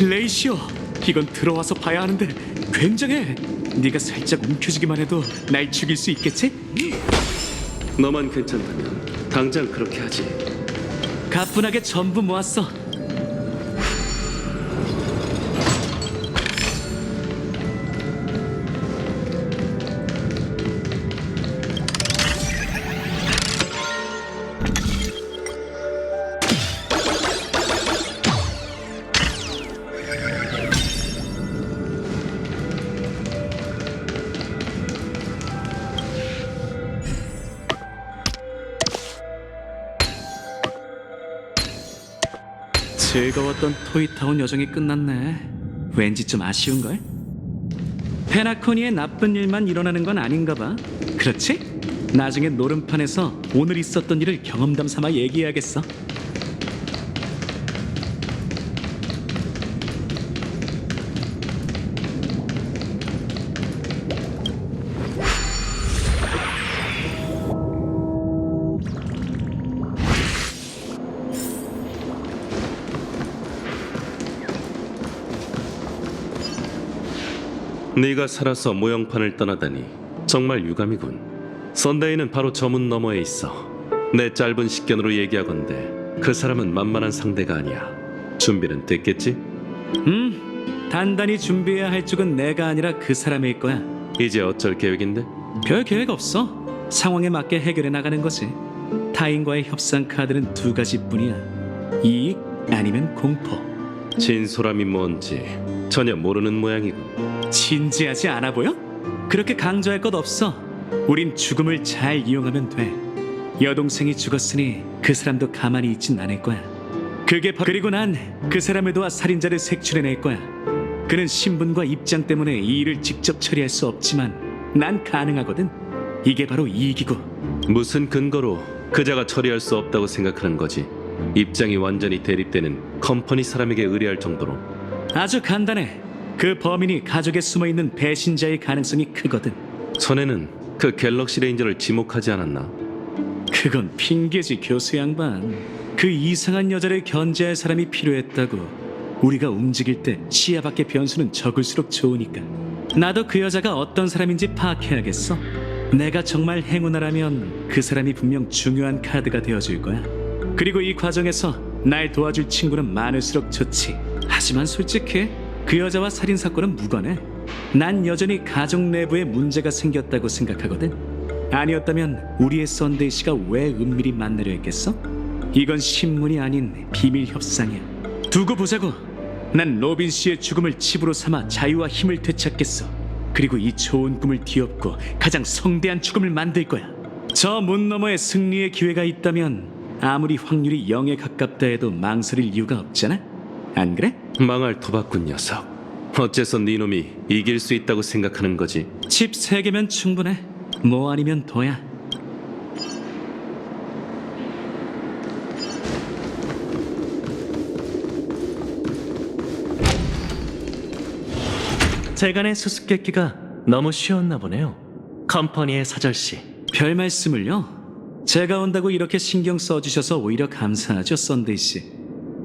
레이시오, 이건 들어와서 봐야 하는데 굉장해. 네가 살짝 움켜쥐기만 해도 날 죽일 수 있겠지? 너만 괜찮다면 당장 그렇게 하지. 가뿐하게 전부 모았어. 즐거웠던 토이타운 여정이 끝났네. 왠지 좀 아쉬운걸? 페나코니의 나쁜 일만 일어나는 건 아닌가 봐. 그렇지? 나중에 노름판에서 오늘 있었던 일을 경험담 삼아 얘기해야겠어. 네가 살아서 모형판을 떠나다니 정말 유감이군. 선데이는 바로 저 문 너머에 있어. 내 짧은 식견으로 얘기하건대 그 사람은 만만한 상대가 아니야. 준비는 됐겠지? 단단히 준비해야 할 쪽은 내가 아니라 그 사람일 거야. 이제 어쩔 계획인데? 별 계획 없어. 상황에 맞게 해결해 나가는 거지. 타인과의 협상 카드는 두 가지뿐이야. 이익 아니면 공포. 진솔함이 뭔지 전혀 모르는 모양이군. 진지하지 않아 보여? 그렇게 강조할 것 없어. 우린 죽음을 잘 이용하면 돼. 여동생이 죽었으니 그 사람도 가만히 있진 않을 거야. 그리고 난 그 사람을 도와 살인자를 색출해낼 거야. 그는 신분과 입장 때문에 이 일을 직접 처리할 수 없지만 난 가능하거든. 이게 바로 이익이고. 무슨 근거로 그자가 처리할 수 없다고 생각하는 거지? 입장이 완전히 대립되는 컴퍼니 사람에게 의뢰할 정도로. 아주 간단해. 그 범인이 가족에 숨어있는 배신자의 가능성이 크거든. 전에는 그 갤럭시 레인저를 지목하지 않았나? 그건 핑계지, 교수 양반. 그 이상한 여자를 견제할 사람이 필요했다고. 우리가 움직일 때 시야 밖의 변수는 적을수록 좋으니까. 나도 그 여자가 어떤 사람인지 파악해야겠어. 내가 정말 행운아라면 그 사람이 분명 중요한 카드가 되어줄 거야. 그리고 이 과정에서 날 도와줄 친구는 많을수록 좋지. 하지만 솔직히 그 여자와 살인사건은 무관해. 난 여전히 가족 내부에 문제가 생겼다고 생각하거든. 아니었다면 우리의 썬데이 씨가 왜 은밀히 만나려 했겠어? 이건 신문이 아닌 비밀 협상이야. 두고 보자고. 난 로빈 씨의 죽음을 칩으로 삼아 자유와 힘을 되찾겠어. 그리고 이 좋은 꿈을 뒤엎고 가장 성대한 죽음을 만들 거야. 저 문 너머에 승리의 기회가 있다면 아무리 확률이 0에 가깝다 해도 망설일 이유가 없잖아? 안 그래? 망할 도박꾼 녀석. 어째서 네 놈이 이길 수 있다고 생각하는 거지? 칩 3개면 충분해. 뭐 아니면 더야. 재간의 수수께끼가 너무 쉬웠나 보네요. 컴퍼니의 사절씨. 별 말씀을요. 제가 온다고 이렇게 신경 써주셔서 오히려 감사하죠, 썬데이 씨.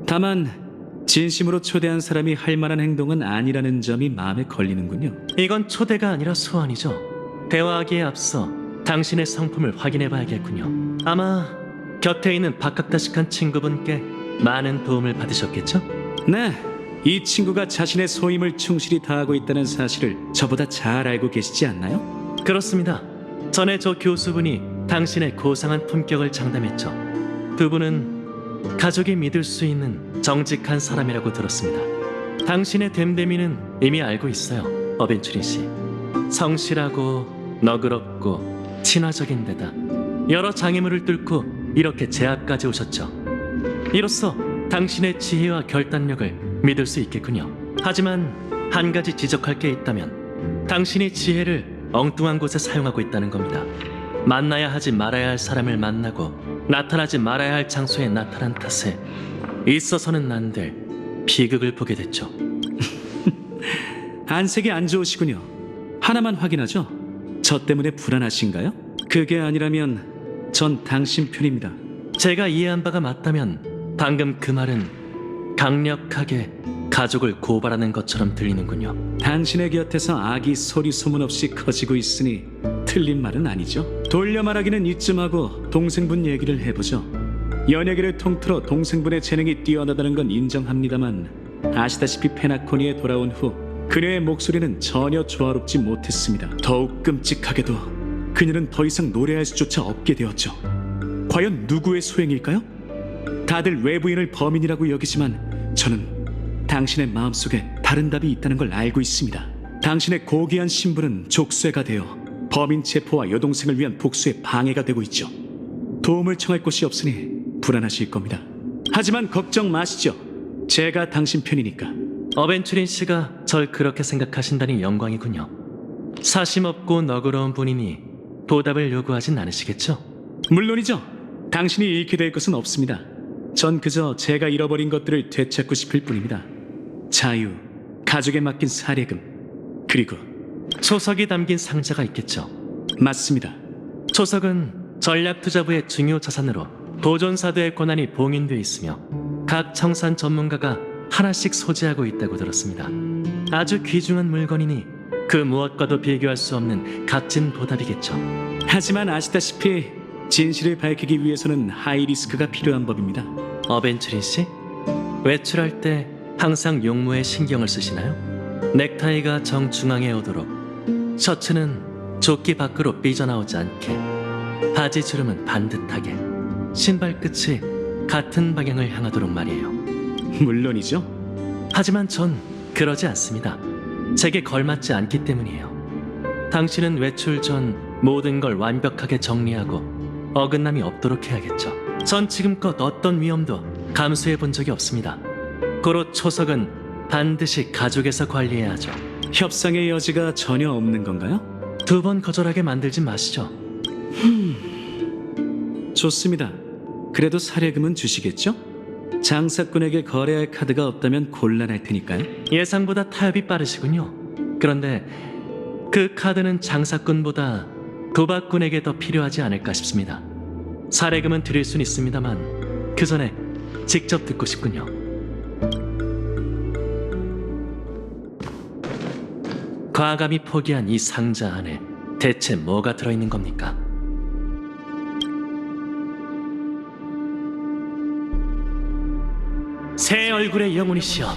다만 진심으로 초대한 사람이 할 만한 행동은 아니라는 점이 마음에 걸리는군요. 이건 초대가 아니라 소환이죠. 대화하기에 앞서 당신의 성품을 확인해 봐야겠군요. 아마 곁에 있는 박학다식한 친구분께 많은 도움을 받으셨겠죠? 네, 이 친구가 자신의 소임을 충실히 다하고 있다는 사실을 저보다 잘 알고 계시지 않나요? 그렇습니다. 전에 저 교수분이 당신의 고상한 품격을 장담했죠. 두 분은 가족이 믿을 수 있는 정직한 사람이라고 들었습니다. 당신의 됨됨이는 이미 알고 있어요, 어벤츄린 씨. 성실하고 너그럽고 친화적인 데다 여러 장애물을 뚫고 이렇게 제 앞까지 오셨죠. 이로써 당신의 지혜와 결단력을 믿을 수 있겠군요. 하지만 한 가지 지적할 게 있다면 당신이 지혜를 엉뚱한 곳에 사용하고 있다는 겁니다. 만나야 하지 말아야 할 사람을 만나고 나타나지 말아야 할 장소에 나타난 탓에 있어서는 안 될 비극을 보게 됐죠. 안색이 안 좋으시군요. 하나만 확인하죠. 저 때문에 불안하신가요? 그게 아니라면 전 당신 편입니다. 제가 이해한 바가 맞다면 방금 그 말은 강력하게 가족을 고발하는 것처럼 들리는군요. 당신의 곁에서 악이 소리 소문 없이 커지고 있으니 틀린 말은 아니죠. 돌려 말하기는 이쯤 하고 동생분 얘기를 해보죠. 연예계를 통틀어 동생분의 재능이 뛰어나다는 건 인정합니다만 아시다시피 페나코니에 돌아온 후 그녀의 목소리는 전혀 조화롭지 못했습니다. 더욱 끔찍하게도 그녀는 더 이상 노래할 수조차 없게 되었죠. 과연 누구의 소행일까요? 다들 외부인을 범인이라고 여기지만 저는 당신의 마음속에 다른 답이 있다는 걸 알고 있습니다. 당신의 고귀한 신분은 족쇄가 되어 범인 체포와 여동생을 위한 복수에 방해가 되고 있죠. 도움을 청할 곳이 없으니 불안하실 겁니다. 하지만 걱정 마시죠. 제가 당신 편이니까. 어벤츄린 씨가 절 그렇게 생각하신다니 영광이군요. 사심 없고 너그러운 분이니 보답을 요구하진 않으시겠죠? 물론이죠. 당신이 잃게 될 것은 없습니다. 전 그저 제가 잃어버린 것들을 되찾고 싶을 뿐입니다. 자유, 가족에 맡긴 사례금, 그리고 초석이 담긴 상자가 있겠죠. 맞습니다. 초석은 전략투자부의 중요 자산으로 보존사도의 권한이 봉인되어 있으며 각 청산 전문가가 하나씩 소지하고 있다고 들었습니다. 아주 귀중한 물건이니 그 무엇과도 비교할 수 없는 값진 보답이겠죠. 하지만 아시다시피 진실을 밝히기 위해서는 하이리스크가 필요한 법입니다. 어벤츄린 씨? 외출할 때 항상 용무에 신경을 쓰시나요? 넥타이가 정중앙에 오도록, 셔츠는 조끼 밖으로 삐져나오지 않게, 바지 주름은 반듯하게, 신발 끝이 같은 방향을 향하도록 말이에요. 물론이죠. 하지만 전 그러지 않습니다. 제게 걸맞지 않기 때문이에요. 당신은 외출 전 모든 걸 완벽하게 정리하고 어긋남이 없도록 해야겠죠. 전 지금껏 어떤 위험도 감수해 본 적이 없습니다. 고로 초석은 반드시 가족에서 관리해야 하죠. 협상의 여지가 전혀 없는 건가요? 2번 거절하게 만들지 마시죠. 좋습니다. 그래도 사례금은 주시겠죠? 장사꾼에게 거래할 카드가 없다면 곤란할 테니까요. 예상보다 타협이 빠르시군요. 그런데 그 카드는 장사꾼보다 도박꾼에게 더 필요하지 않을까 싶습니다. 사례금은 드릴 순 있습니다만 그 전에 직접 듣고 싶군요. 과감히 포기한 이 상자 안에 대체 뭐가 들어있는 겁니까? 새 얼굴의 영혼이시여,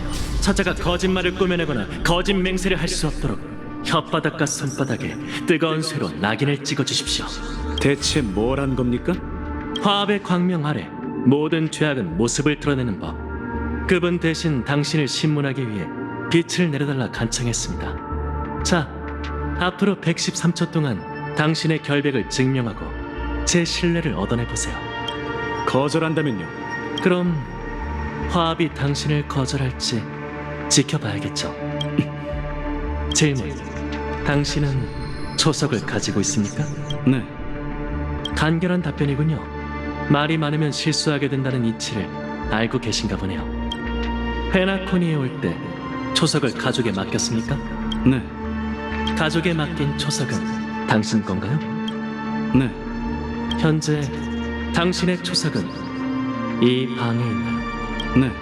저자가 거짓말을 꾸며내거나 거짓 맹세를 할 수 없도록 혓바닥과 손바닥에 뜨거운 쇠로 낙인을 찍어주십시오. 대체 뭘 한 겁니까? 화합의 광명 아래 모든 죄악은 모습을 드러내는 법. 그분 대신 당신을 신문하기 위해 빛을 내려달라 간청했습니다. 자, 앞으로 113초 동안 당신의 결백을 증명하고 제 신뢰를 얻어내보세요. 거절한다면요? 그럼 화합이 당신을 거절할지 지켜봐야겠죠. 질문, 당신은 초석을 가지고 있습니까? 네. 간결한 답변이군요. 말이 많으면 실수하게 된다는 이치를 알고 계신가 보네요. 페나코니에 올 때 초석을 가족에 맡겼습니까? 네. 가족에 맡긴 초석은 당신 건가요? 네. 현재 당신의 초석은 이 방에 있나요? 네.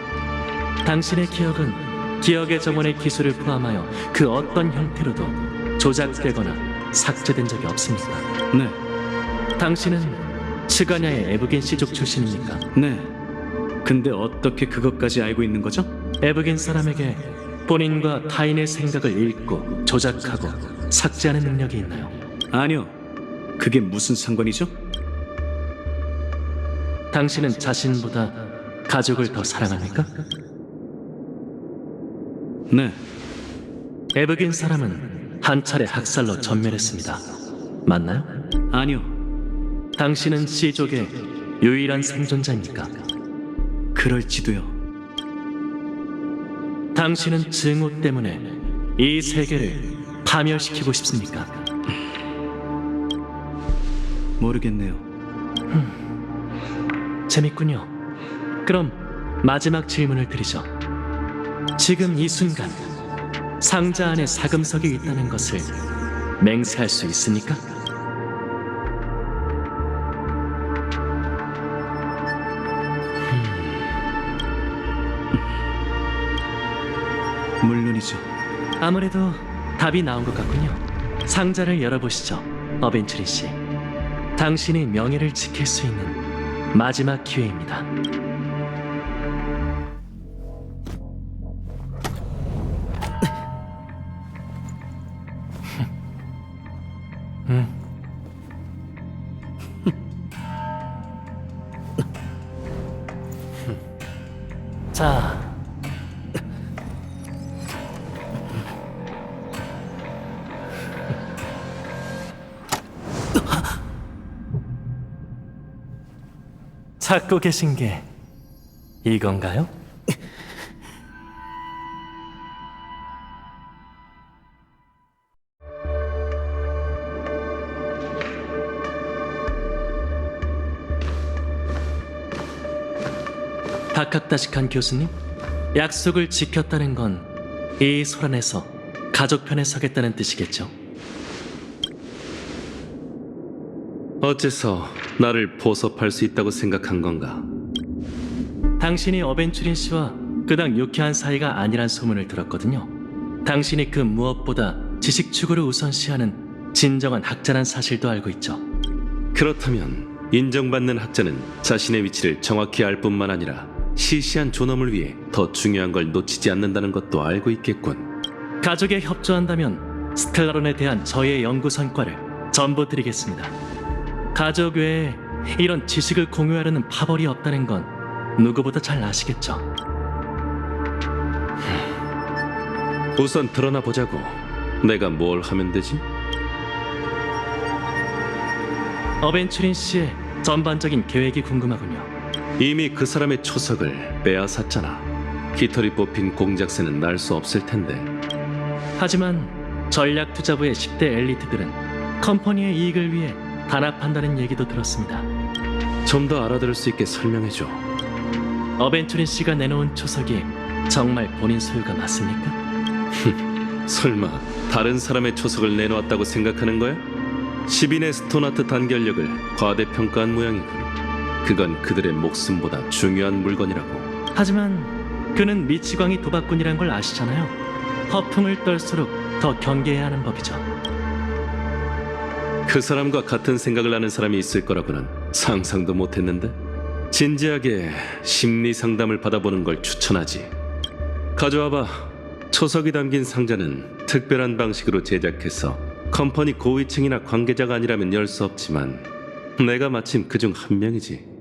당신의 기억은 기억의 정원의 기술을 포함하여 그 어떤 형태로도 조작되거나 삭제된 적이 없습니까? 네. 당신은 츠가냐의 에브긴 씨족 출신입니까? 네. 근데 어떻게 그것까지 알고 있는 거죠? 에브긴 사람에게 본인과 타인의 생각을 읽고 조작하고 삭제하는 능력이 있나요? 아니요. 그게 무슨 상관이죠? 당신은 자신보다 가족을 더 사랑합니까? 네. 에브긴 사람은 한 차례 학살로 전멸했습니다. 맞나요? 아니요. 당신은 씨족의 유일한 생존자입니까? 그럴지도요. 당신은 증오 때문에 이 세계를 파멸시키고 싶습니까? 모르겠네요. 재밌군요. 그럼 마지막 질문을 드리죠. 지금 이 순간 상자 안에 사금석이 있다는 것을 맹세할 수 있습니까? 물론이죠. 아무래도 답이 나온 것 같군요. 상자를 열어보시죠, 어벤츄리 씨. 당신의 명예를 지킬 수 있는 마지막 기회입니다. 자, 찾고 계신 게 이건가요? 다카타시칸 교수님, 약속을 지켰다는 건 이 소란에서 가족 편에 서겠다는 뜻이겠죠? 어째서 나를 포섭할 수 있다고 생각한 건가? 당신이 어벤츄린 씨와 그닥 유쾌한 사이가 아니란 소문을 들었거든요. 당신이 그 무엇보다 지식 추구를 우선시하는 진정한 학자란 사실도 알고 있죠. 그렇다면 인정받는 학자는 자신의 위치를 정확히 알 뿐만 아니라 시시한 존엄을 위해 더 중요한 걸 놓치지 않는다는 것도 알고 있겠군. 가족에 협조한다면 스텔라론에 대한 저의 연구 성과를 전부 드리겠습니다. 가족 외에 이런 지식을 공유하려는 파벌이 없다는 건 누구보다 잘 아시겠죠. 우선 드러나 보자고. 내가 뭘 하면 되지? 어벤츄린 씨의 전반적인 계획이 궁금하군요. 이미 그 사람의 초석을 빼앗았잖아. 깃털이 뽑힌 공작새는 날 수 없을 텐데. 하지만 전략투자부의 10대 엘리트들은 컴퍼니의 이익을 위해 단합한다는 얘기도 들었습니다. 좀 더 알아들을 수 있게 설명해줘. 어벤츄린 씨가 내놓은 초석이 정말 본인 소유가 맞습니까? 설마 다른 사람의 초석을 내놓았다고 생각하는 거야? 10인의 스토나트 단결력을 과대평가한 모양이군. 그건 그들의 목숨보다 중요한 물건이라고. 하지만 그는 미치광이 도박꾼이란 걸 아시잖아요. 허풍을 떨수록 더 경계해야 하는 법이죠. 그 사람과 같은 생각을 하는 사람이 있을 거라고는 상상도 못했는데. 진지하게 심리 상담을 받아보는 걸 추천하지. 가져와봐. 초석이 담긴 상자는 특별한 방식으로 제작해서 컴퍼니 고위층이나 관계자가 아니라면 열 수 없지만 내가 마침 그중 한 명이지.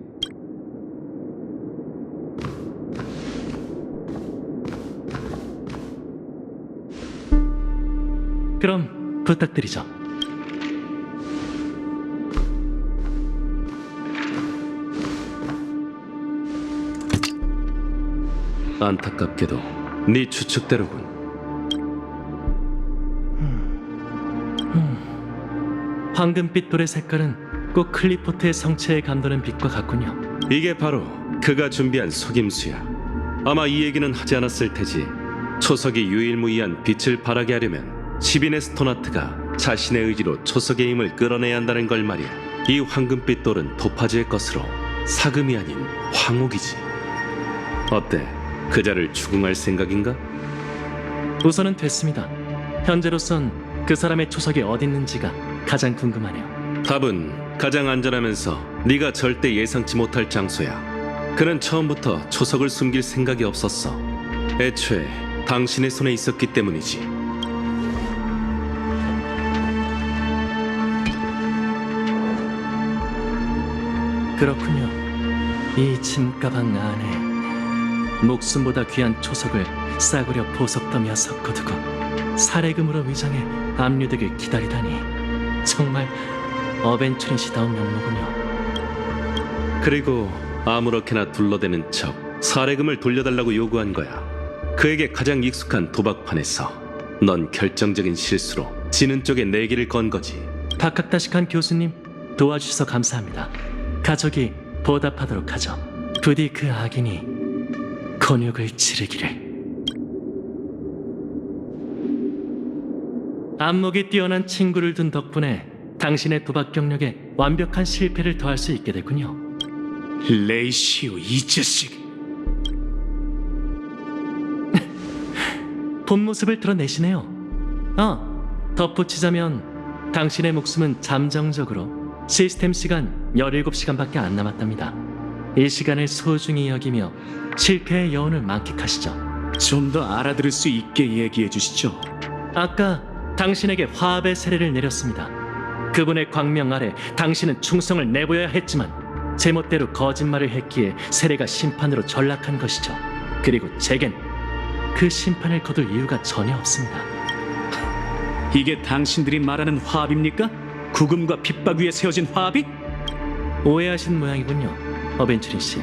그럼 부탁드리죠. 안타깝게도 네 추측대로군. 황금빛 돌의 색깔은 꼭 클리포트의 성체에 감도는 빛과 같군요. 이게 바로 그가 준비한 속임수야. 아마 이 얘기는 하지 않았을 테지. 초석이 유일무이한 빛을 발하게 하려면 10인의 스토나트가 자신의 의지로 초석의 힘을 끌어내야 한다는 걸 말이야. 이 황금빛 돌은 토파즈의 것으로 사금이 아닌 황옥이지. 어때? 그자를 추궁할 생각인가? 우선은 됐습니다. 현재로선 그 사람의 초석이 어디 있는지가 가장 궁금하네요. 답은 가장 안전하면서 네가 절대 예상치 못할 장소야. 그는 처음부터 초석을 숨길 생각이 없었어. 애초에 당신의 손에 있었기 때문이지. 그렇군요. 이 짐가방 안에 목숨보다 귀한 초석을 싸구려 보석더미와 섞어두고 사례금으로 위장해 압류되길 기다리다니 정말 어벤츄린시다운 면모군요. 그리고 아무렇게나 둘러대는 척 사례금을 돌려달라고 요구한 거야. 그에게 가장 익숙한 도박판에서 넌 결정적인 실수로 지는 쪽에 내기를 건 거지. 박학다식한 교수님, 도와주셔서 감사합니다. 가족이 보답하도록 하죠. 부디 그 악인이 곤욕을 치르기를. 안목이 뛰어난 친구를 둔 덕분에 당신의 도박 경력에 완벽한 실패를 더할 수 있게 됐군요. 레이시오, 이 자식. 본 모습을 드러내시네요. 덧붙이자면 당신의 목숨은 잠정적으로 시스템 시간 17시간밖에 안 남았답니다. 이 시간을 소중히 여기며 실패의 여운을 만끽하시죠. 좀 더 알아들을 수 있게 얘기해 주시죠. 아까 당신에게 화합의 세례를 내렸습니다. 그분의 광명 아래 당신은 충성을 내보여야 했지만 제멋대로 거짓말을 했기에 세례가 심판으로 전락한 것이죠. 그리고 제겐 그 심판을 거둘 이유가 전혀 없습니다. 이게 당신들이 말하는 화합입니까? 구금과 핍박 위에 세워진 화합이? 오해하신 모양이군요, 어벤츄린 씨.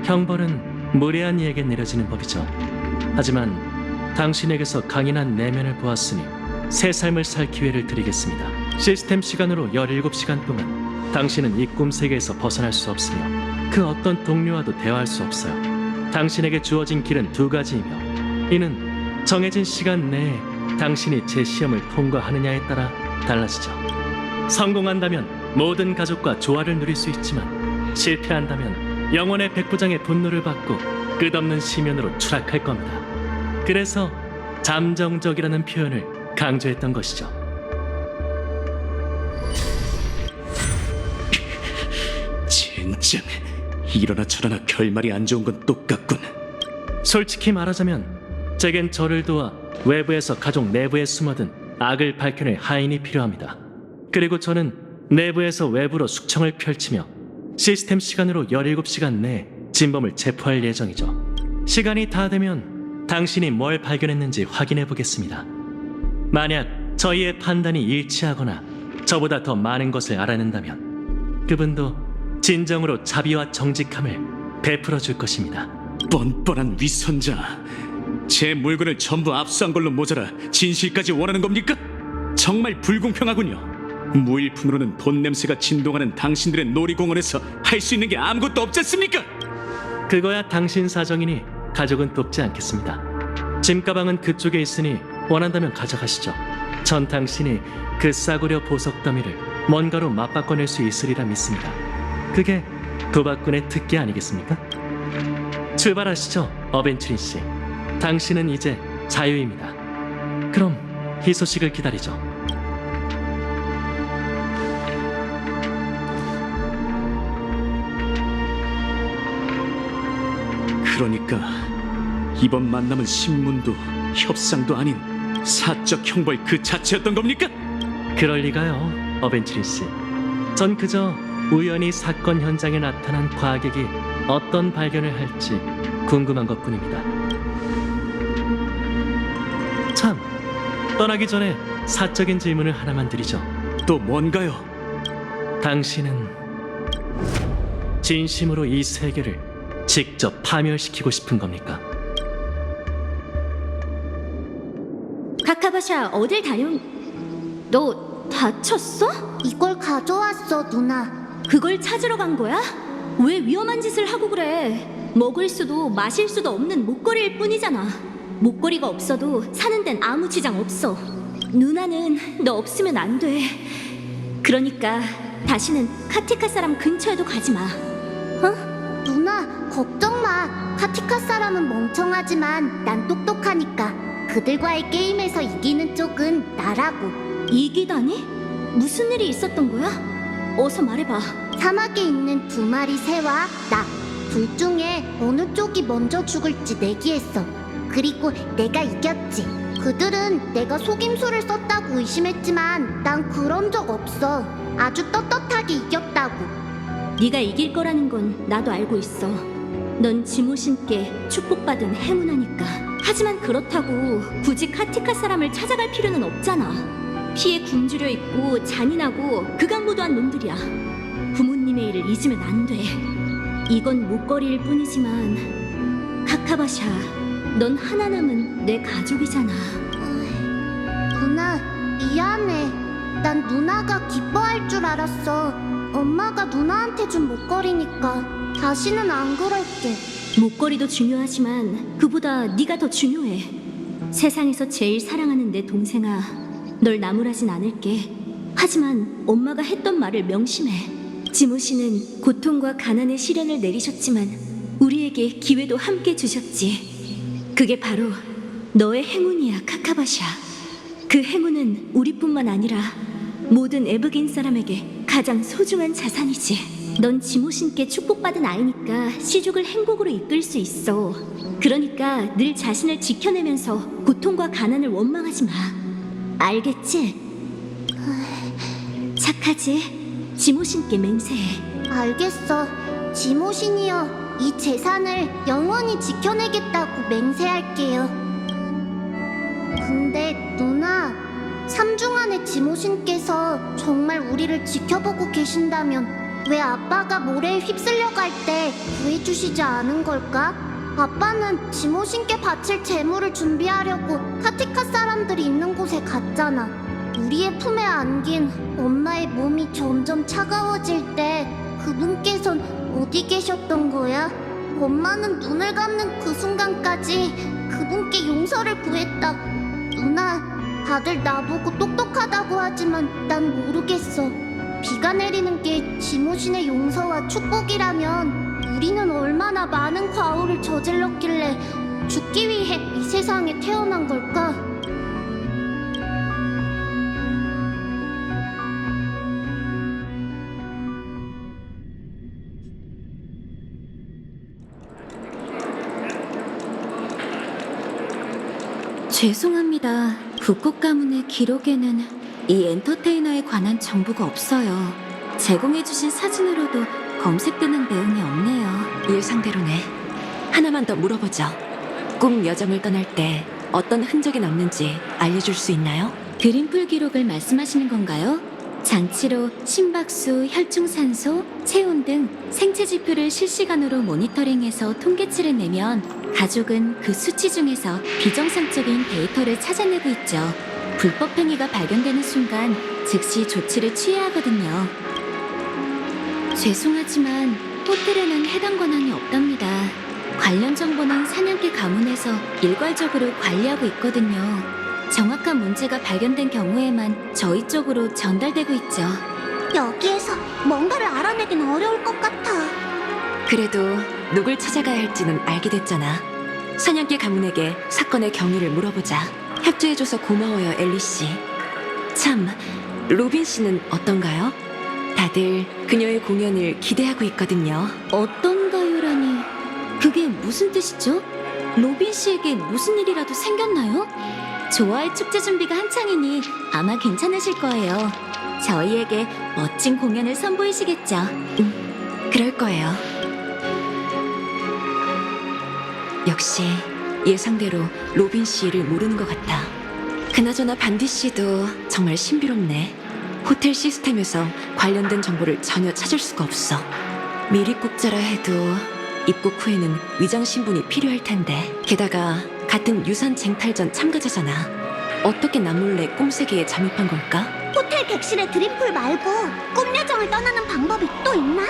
형벌은 무례한 이에게 내려지는 법이죠. 하지만 당신에게서 강인한 내면을 보았으니 새 삶을 살 기회를 드리겠습니다. 시스템 시간으로 17시간 동안 당신은 이 꿈 세계에서 벗어날 수 없으며 그 어떤 동료와도 대화할 수 없어요. 당신에게 주어진 길은 두 가지이며 이는 정해진 시간 내에 당신이 제 시험을 통과하느냐에 따라 달라지죠. 성공한다면 모든 가족과 조화를 누릴 수 있지만 실패한다면 영원의 백부장의 분노를 받고 끝없는 시면으로 추락할 겁니다. 그래서 잠정적이라는 표현을 강조했던 것이죠. 젠장, 이러나 저러나 결말이 안 좋은 건 똑같군. 솔직히 말하자면 제겐 저를 도와 외부에서 가족 내부에 숨어든 악을 밝혀낼 하인이 필요합니다. 그리고 저는 내부에서 외부로 숙청을 펼치며 시스템 시간으로 17시간 내에 진범을 체포할 예정이죠. 시간이 다 되면 당신이 뭘 발견했는지 확인해 보겠습니다. 만약 저희의 판단이 일치하거나 저보다 더 많은 것을 알아낸다면 그분도 진정으로 자비와 정직함을 베풀어 줄 것입니다. 뻔뻔한 위선자. 제 물건을 전부 압수한 걸로 모자라 진실까지 원하는 겁니까? 정말 불공평하군요. 무일푼으로는 돈 냄새가 진동하는 당신들의 놀이공원에서 할 수 있는 게 아무것도 없지 않습니까? 그거야 당신 사정이니 가족은 돕지 않겠습니다. 짐가방은 그쪽에 있으니 원한다면 가져가시죠. 전 당신이 그 싸구려 보석 더미를 뭔가로 맞바꿔낼 수 있으리라 믿습니다. 그게 도박꾼의 특기 아니겠습니까? 출발하시죠, 어벤츄린 씨. 당신은 이제 자유입니다. 그럼 이 소식을 기다리죠. 그러니까 이번 만남은 신문도 협상도 아닌 사적 형벌 그 자체였던 겁니까? 그럴 리가요, 어벤츄린 씨. 전 그저 우연히 사건 현장에 나타난 과객이 어떤 발견을 할지 궁금한 것뿐입니다. 참, 떠나기 전에 사적인 질문을 하나만 드리죠. 또 뭔가요? 당신은 진심으로 이 세계를 직접 파멸시키고 싶은 겁니까? 카카바샤 어딜 너 다쳤어? 이걸 가져왔어, 누나. 그걸 찾으러 간 거야? 왜 위험한 짓을 하고 그래? 먹을 수도 마실 수도 없는 목걸이일 뿐이잖아. 목걸이가 없어도 사는 데는 아무 지장 없어. 누나는 너 없으면 안 돼. 그러니까 다시는 카티카 사람 근처에도 가지 마. 어? 누나, 걱정 마. 카티카 사람은 멍청하지만 난 똑똑하니까. 그들과의 게임에서 이기는 쪽은 나라고. 이기다니? 무슨 일이 있었던 거야? 어서 말해봐. 사막에 있는 2마리 새와 나. 둘 중에 어느 쪽이 먼저 죽을지 내기했어. 그리고 내가 이겼지. 그들은 내가 속임수를 썼다고 의심했지만 난 그런 적 없어. 아주 떳떳하게 이겼다고. 네가 이길 거라는 건 나도 알고 있어. 넌 지모신께 축복받은 행운아니까. 하지만 그렇다고 굳이 카티카 사람을 찾아갈 필요는 없잖아. 피에 굶주려 있고 잔인하고 극악무도한 놈들이야. 부모님의 일을 잊으면 안 돼. 이건 목걸이일 뿐이지만 카카바샤, 넌 하나 남은 내 가족이잖아. 누나, 미안해. 난 누나가 기뻐할 줄 알았어. 엄마가 누나한테 준 목걸이니까 다시는 안 그럴게. 목걸이도 중요하지만 그보다 네가 더 중요해. 세상에서 제일 사랑하는 내 동생아, 널 나무라진 않을게. 하지만 엄마가 했던 말을 명심해. 지모 씨는 고통과 가난의 시련을 내리셨지만 우리에게 기회도 함께 주셨지. 그게 바로 너의 행운이야, 카카바샤. 그 행운은 우리뿐만 아니라 모든 에브긴 사람에게 가장 소중한 자산이지. 넌 지모신께 축복받은 아이니까 시족을 행복으로 이끌 수 있어. 그러니까 늘 자신을 지켜내면서 고통과 가난을 원망하지 마. 알겠지? 착하지? 지모신께 맹세해. 알겠어. 지모신이여, 이 재산을 영원히 지켜내겠다고 맹세할게요. 근데 누나, 3중 안에 지모신께서 정말 우리를 지켜보고 계신다면 왜 아빠가 모래에 휩쓸려 갈 때 구해주시지 않은 걸까? 아빠는 지모신께 바칠 재물을 준비하려고 카티카 사람들이 있는 곳에 갔잖아. 우리의 품에 안긴 엄마의 몸이 점점 차가워질 때 그분께선 어디 계셨던 거야? 엄마는 눈을 감는 그 순간까지 그분께 용서를 구했다. 누나, 다들 나보고 똑똑하다고 하지만 난 모르겠어. 비가 내리는 게 지모신의 용서와 축복이라면 우리는 얼마나 많은 과오를 저질렀길래 죽기 위해 이 세상에 태어난 걸까? 죄송합니다. 북극 가문의 기록에는 이 엔터테이너에 관한 정보가 없어요. 제공해주신 사진으로도 검색되는 내용이 없네요. 예상대로네. 하나만 더 물어보죠. 꿈 여정을 떠날 때 어떤 흔적이 남는지 알려줄 수 있나요? 드림풀 기록을 말씀하시는 건가요? 장치로 심박수, 혈중산소, 체온 등 생체 지표를 실시간으로 모니터링해서 통계치를 내면 가족은 그 수치 중에서 비정상적인 데이터를 찾아내고 있죠. 불법 행위가 발견되는 순간 즉시 조치를 취해야 하거든요. 죄송하지만 호텔에는 해당 권한이 없답니다. 관련 정보는 사냥개 가문에서 일괄적으로 관리하고 있거든요. 정확한 문제가 발견된 경우에만 저희 쪽으로 전달되고 있죠. 여기에서 뭔가를 알아내긴 어려울 것 같아. 그래도 누굴 찾아가야 할지는 알게 됐잖아. 사냥개 가문에게 사건의 경위를 물어보자. 협조해줘서 고마워요, 엘리 씨. 참, 로빈 씨는 어떤가요? 다들 그녀의 공연을 기대하고 있거든요. 어떤가요라니 그게 무슨 뜻이죠? 로빈 씨에게 무슨 일이라도 생겼나요? 좋아할 축제 준비가 한창이니 아마 괜찮으실 거예요. 저희에게 멋진 공연을 선보이시겠죠. 그럴 거예요. 역시 예상대로 로빈 씨를 모르는 것 같아. 그나저나 반디 씨도 정말 신비롭네. 호텔 시스템에서 관련된 정보를 전혀 찾을 수가 없어. 미립국자라 해도 입국 후에는 위장 신분이 필요할 텐데, 게다가 같은 유산 쟁탈전 참가자잖아. 어떻게 남몰래 꿈세계에 잠입한 걸까? 호텔 객실의 드림풀 말고 꿈 여정을 떠나는 방법이 또 있나?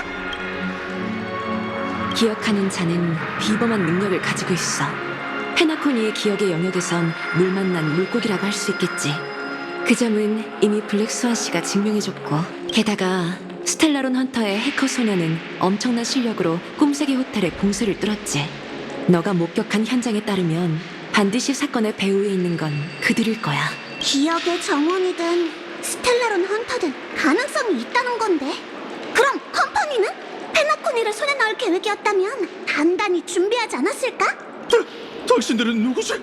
기억하는 자는 비범한 능력을 가지고 있어. 페나코니의 기억의 영역에선 물 만난 물고기라고 할 수 있겠지. 그 점은 이미 블랙스완 씨가 증명해줬고, 게다가 스텔라론 헌터의 해커 소녀는 엄청난 실력으로 꿈세계 호텔의 봉쇄를 뚫었지. 너가 목격한 현장에 따르면 반드시 사건의 배후에 있는 건 그들일 거야. 기억의 정원이든 스텔라론 헌터든 가능성이 있다는 건데. 그럼 컴퍼니는? 페나코니를 손에 넣을 계획이었다면 단단히 준비하지 않았을까? 당신들은 누구지?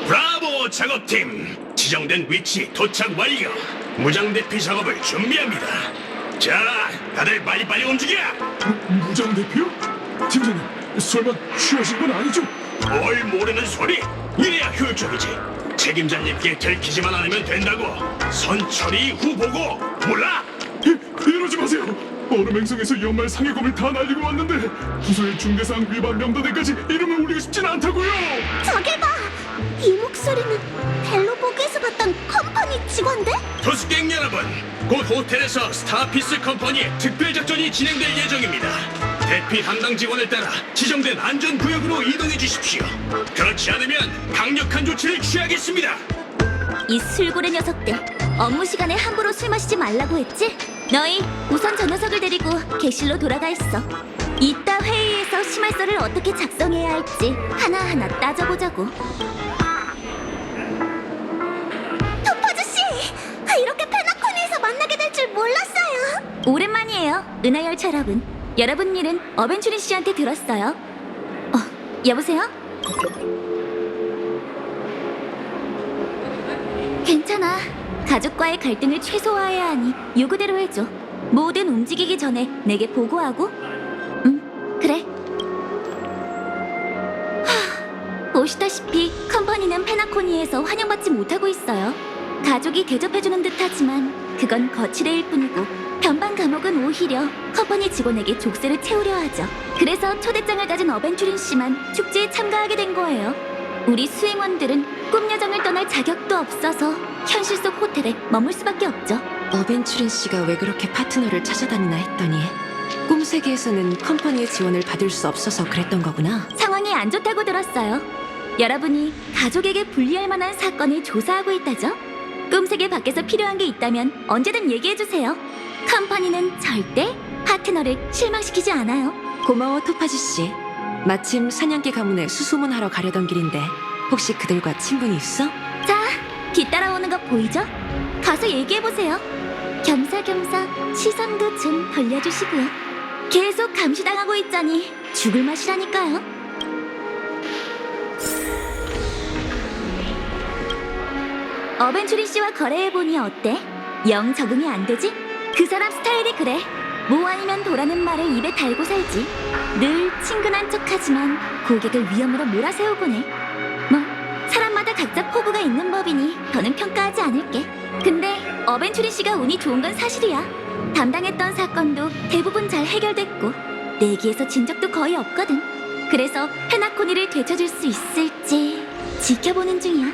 브라보 작업팀! 지정된 위치 도착 완료! 무장 대피 작업을 준비합니다. 자, 다들 빨리빨리 움직여! 무장 대피요? 팀장님, 설마 취하신 건 아니죠? 뭘 모르는 소리? 이래야 효율적이지. 책임자님께 들키지만 않으면 된다고. 선처리 후 보고. 몰라? 이러지 마세요. 얼음 행성에서 연말 상해금을 다 날리고 왔는데 부서의 중대사항 위반 명단에까지 이름을 올리고 싶진 않다고요. 저길 봐! 이 목소리는 벨로보그에서 봤던 컴퍼니 직원들? 토스갱 여러분, 곧 호텔에서 스타피스 컴퍼니의 특별작전이 진행될 예정입니다. 대피 담당 직원을 따라 지정된 안전구역으로 이동해 주십시오. 그렇지 않으면 강력한 조치를 취하겠습니다. 이 술고래 녀석들, 업무 시간에 함부로 술 마시지 말라고 했지? 너희 우선 저 녀석을 데리고 객실로 돌아가 있어. 이따 회의에서 심할서를 어떻게 작성해야 할지 하나하나 따져보자고. 토퍼즈씨! 이렇게 페나코니에서 만나게 될 줄 몰랐어요. 오랜만이에요, 은하열차 여러분. 여러분 일은 어벤츄리 씨한테 들었어요. 여보세요? 괜찮아. 가족과의 갈등을 최소화해야 하니 요구대로 해줘. 뭐든 움직이기 전에 내게 보고하고. 그래. 보시다시피 컴퍼니는 페나코니에서 환영받지 못하고 있어요. 가족이 대접해주는 듯하지만 그건 거치대일 뿐이고, 변방 감옥은 오히려 컴퍼니 직원에게 족쇄를 채우려 하죠. 그래서 초대장을 가진 어벤츄린 씨만 축제에 참가하게 된 거예요. 우리 수행원들은 꿈여정을 떠날 자격도 없어서 현실 속 호텔에 머물 수밖에 없죠. 어벤츄린 씨가 왜 그렇게 파트너를 찾아다니나 했더니 꿈세계에서는 컴퍼니의 지원을 받을 수 없어서 그랬던 거구나. 상황이 안 좋다고 들었어요. 여러분이 가족에게 불리할 만한 사건을 조사하고 있다죠? 꿈세계 밖에서 필요한 게 있다면 언제든 얘기해주세요. 컴퍼니는 절대 파트너를 실망시키지 않아요. 고마워, 토파즈 씨. 마침 사냥개 가문에 수소문하러 가려던 길인데 혹시 그들과 친분이 있어? 자, 뒤따라오는 거 보이죠? 가서 얘기해보세요. 겸사겸사 시선도 좀 돌려주시고요. 계속 감시당하고 있자니 죽을 맛이라니까요. 어벤츄리 씨와 거래해보니 어때? 영 적응이 안 되지? 그 사람 스타일이 그래. 뭐 아니면 도라는 말을 입에 달고 살지. 늘 친근한 척하지만 고객을 위험으로 몰아세우곤 해. 뭐 사람마다 각자 포부가 있는 법이니 더는 평가하지 않을게. 근데 어벤츄리 씨가 운이 좋은 건 사실이야. 담당했던 사건도 대부분 잘 해결됐고 내기에서 진 적도 거의 없거든. 그래서 페나코니를 되찾을 수 있을지 지켜보는 중이야.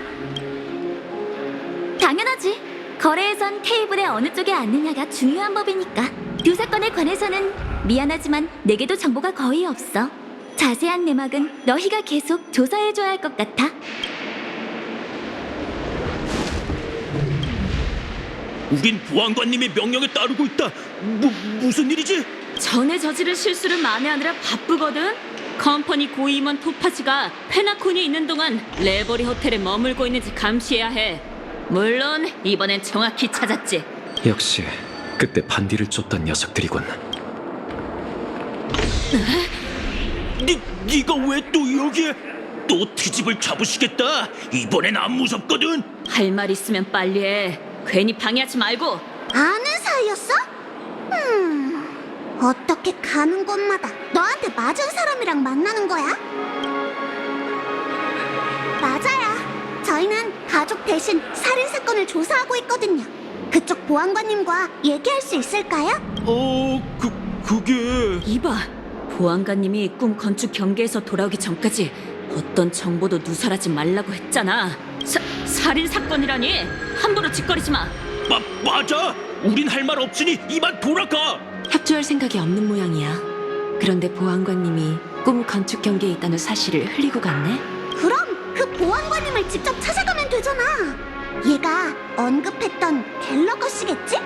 당연하지. 거래에선 테이블의 어느 쪽에 앉느냐가 중요한 법이니까. 두 사건에 관해서는 미안하지만 내게도 정보가 거의 없어. 자세한 내막은 너희가 계속 조사해줘야 할 것 같아. 우린 보안관님의 명령에 따르고 있다. 무슨 일이지? 전에 저지른 실수를 만회하느라 바쁘거든. 컴퍼니 고임원 토파지가 페나콘이 있는 동안 레버리 호텔에 머물고 있는지 감시해야 해. 물론 이번엔 정확히 찾았지. 역시 그때 반디를 쫓던 녀석들이군. 네가 왜 또 여기에? 또 트집을 잡으시겠다. 이번엔 안 무섭거든. 할 말 있으면 빨리 해. 괜히 방해하지 말고. 아는 사이였어? 어떻게 가는 곳마다 너한테 맞은 사람이랑 만나는 거야? 맞아요. 저희는 가족 대신 살인사건을 조사하고 있거든요. 그쪽 보안관님과 얘기할 수 있을까요? 그게... 이봐, 보안관님이 꿈 건축 경계에서 돌아오기 전까지 어떤 정보도 누설하지 말라고 했잖아. 살인사건이라니? 함부로 짓거리지 마. 맞아. 우린 할 말 없으니 이만 돌아가. 협조할 생각이 없는 모양이야. 그런데 보안관님이 꿈 건축 경계에 있다는 사실을 흘리고 갔네? 그럼 그 보안관님을 직접 찾아가면 되잖아. 얘가 언급했던 갤러거 씨겠지?